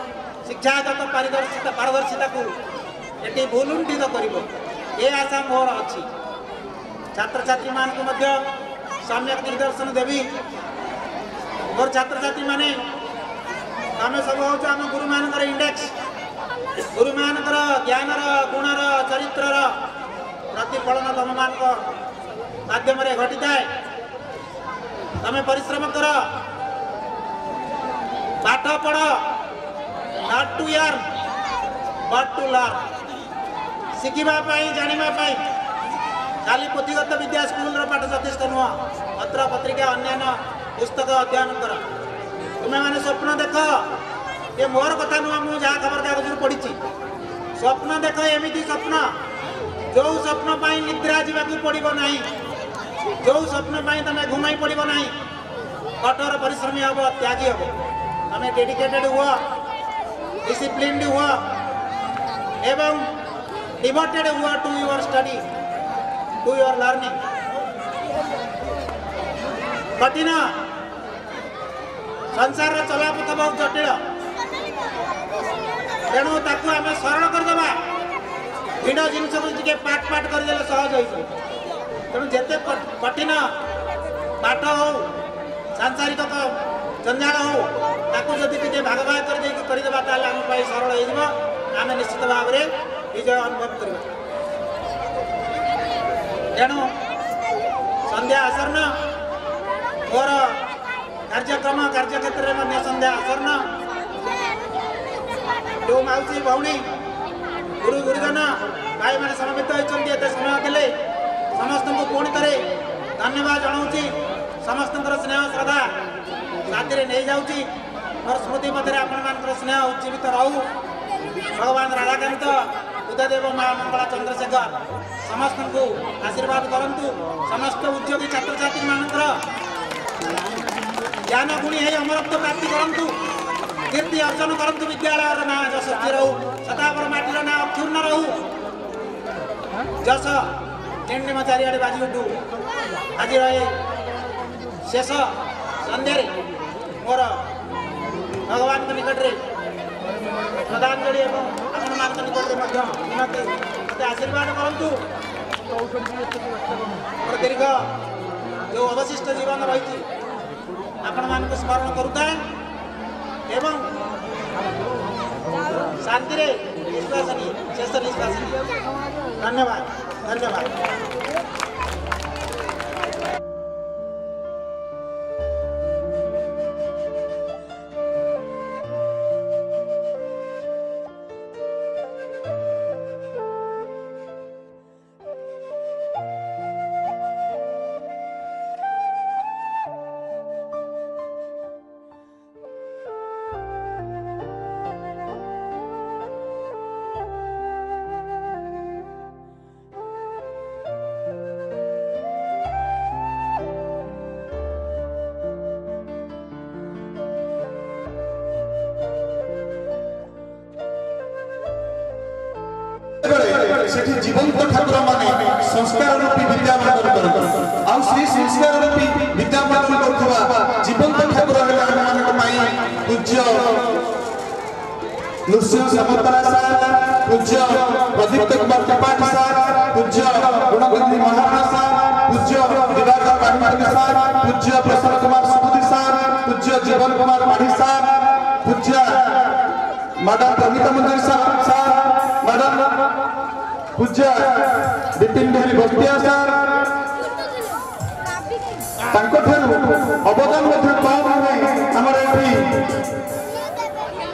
शिक्षागत पारदर्शिता को एटी भूलुंठित करिवो ये आशा मोर अच्छी छात्र छात्री मान को मध्य सम्यक निर्देशन देवी मोर छात्र छात्री माने आमे सब हूँ आम गुरु मानकर इंडेक्स गुरु मानकर ज्ञानर गुणर चरित्रर प्रतिफलन तुम मान माध्यम घटी थाए तमें परिश्रम कर पाठ पढ़ not to earn but to learn शिखापी जानापी खाली पुथीगत विद्या स्कूल पाठ यथेष नुह पत्र पत्रिका अन्य पुस्तक अध्ययन कर तुम्हें मैंने स्वप्न देख ये मोर कथा नुह मुझे जहाँ खबर कागज पढ़ी स्वप्न देख एमती स्वप्न जो स्वप्न पाई निद्रा जावाक पड़ो ना जो स्वप्न पाई तुम घुमाई पड़ो ना कठोर परिश्रमी हम त्यागी हम तुम डेडिकेटेड हुआ डिसिप्लिन्ड हुआ एवं डिवोटेड हुआ to your study to your learning कठिन संसार चलापथ बहुत जटिल तेणु ताकू आम सरल करदे भिड़ जिनस को पाट पाट करदे सहज हो तेणु जिते कठिन पाठ हो सांसारिक जंजाल हो ताकू जदि भाग भाग करदेबा आम सरल हो आम निश्चित भाव में विजय अनुभव कर तेणु संध्या आसन्न मोर कार्यक्रम कार्यक्षेत्र में संध्या आसन्न जो मौसी भौणी गुरु गुरुजन भाई मैंने समवेत होती समय देले समस्त को पुणी थे धन्यवाद जनाऊँगी समस्त स्नेह श्रद्धा साथी नहीं जाऊँगी मोर स्मृति मध्य आपण स्नेह उज्जीवित रहू भगवान राधाकांत उदयदेव माँ मंगला चंद्रशेखर समस्त को आशीर्वाद करंतु समस्त उद्योगी छात्र छात्री मानकर ज्ञान गुणी है अमरत्व प्राप्ति करंतु कीर्ति अर्जन करंतु विद्यालय ना यशस्वी रहू सतापर माटीर ना अक्षुर्ण रहू जस टेंडिम चारिआडे बाजी उठू आज शेष संध्या मोर भगवान के निकट में श्रद्धांजलि आपण मान निकट में मत आशीर्वाद करूँ मोर दीर्घ जो अवशिष्ट जीवन रही आपण मान स्मरण करुए एवं शांति निष्कासनी शेष निष्कासनी धन्यवाद धन्यवाद। जीवंत ठाकुर माने संस्कार रूपी विद्या प्रदान करते आउ श्री संस्कार रूपी विद्या प्रदान करथवा जीवंत ठाकुर हेले हम मानक पई पूज्य नृसिंह समतरा सार पूज्य प्रदीप्त कुमार त्रिपाठी सार पूज्य गुणगंधी महाराणा सार पूज्य दिवाकर पाठिमार्ग सार पूज्य प्रसन्न कुमार सुबुद्धि सार पूज्य जीवन कुमार पाठी सार पूज्य मैडम प्रमिता मंदिर सार मैडम पूज्य विपिन बिहारी बस्तिया सार अवदान कम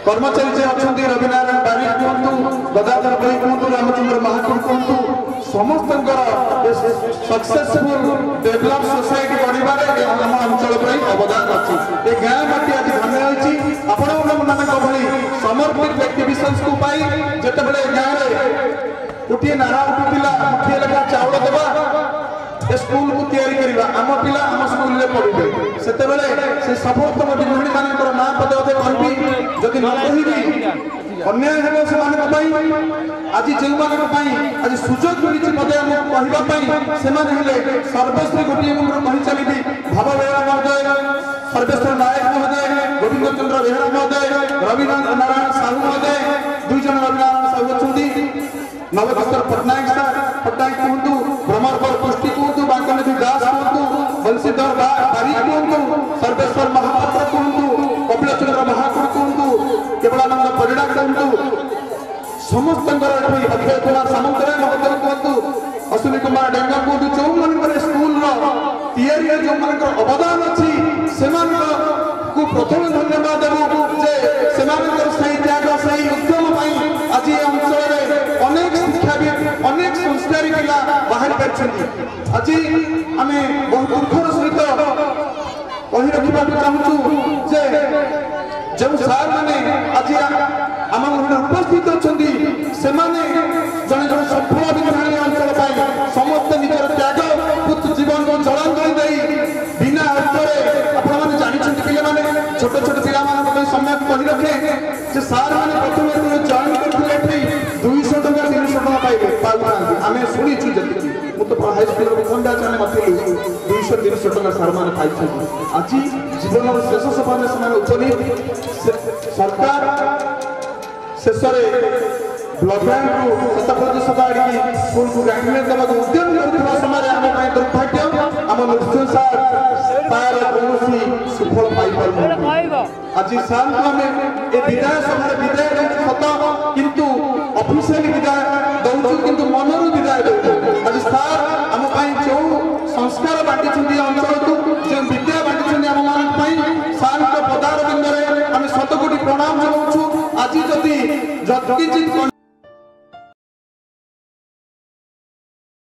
कर्मचारी जे अच्छा रविनारायण बारिक कहतु गदाधर भाई कहतु रामचंद्र महाकुर कहतु समस्त सक्सेसफुल डेभलप सोसाइटी गढ़वे आम अंचल अवदान अच्छी ये गाँ माटी आज धन्य होती आपण भाई समर्पित व्यक्ति विशेष को पाई जिते गाँव गोटे नारा उठुला मुठिए लेखा चाउल देवा स्कूल को तैयारी करवा आम पिला आम स्कूल में पढ़े से समस्त गृहिणी मान ना पदे पदे कहबी जदि न कहि अन्याय हेब से आज जो आज सुजोग मिली पदे कहवाई से सर्वश्री गोटे कही चली भाव बेहरा महोदय सर्वेश्वर नायक महोदय गोविंद चंद्र बेहरा महोदय रविनारायण साहू महोदय दुई जन रविनारायण साहू अच्छा नवकिशोर पट्टनायक सार पट्टनायक कहतु भ्रमरकर पुष्टि कहतु बांकनिधि दास कहतु बंशीधर बारिक कहतु सर्वेश्वर महापात्र कहतु कपिल चंद्र महाकुड़ कहतु କୁହନ୍ତୁ समस्त अक्षय कुमार सामंतराय महोदय कहतु अश्विनी कुमार डेंगा कहतु जो मानकर स्कूल तैयारी जो मानकर अवदान अच्छी से प्रथम धन्यवाद देवु जे सही त्याग सही उद्यम आज अंचल अनेक शिक्षाविद अनेक संस्कारी पिला बाहर पार्टी आज आम बहुत दुखर सहित कही रखा चाहूँ जे जो सार मैंने आज आम उपस्थित अच्छा से जड़े जड़े सफल विधायी अंचल समस्त निजर त्याग जीवन को जलांजलि दे बिना अर्थरे आपने जानते पे छोट छोट पिला समय कही रखे जे सार मैंने प्रथम जॉइन करते 200 टका 300 टका पाइबे पाऊना आम शुणीचु जी मुझे तो हाईस्कल प्रथम बैच आम नथिलु 200 300 टका सार मैंने पाई आज जीवन शेष सफल से उपनीत सरकार शेष ब्लड बैंक शत प्रतिशत आड़ी स्कूल को ग्रांट देवा उद्यम कर समय आम दुर्भाग्य आम नृत्य सार तार कौन सुफल पाई आज सार को आम ए विदाय सभा विदाय सत किंतु ऑफिशियली विदाय दौचु किंतु मनरू विदाय दौचु आज सार आम जो संस्कार बांटी अंचल को जो विद्या बांटी आम मान सार पदार बिंदे आम शत कोटी प्रणाम जनाऊँ आज जदि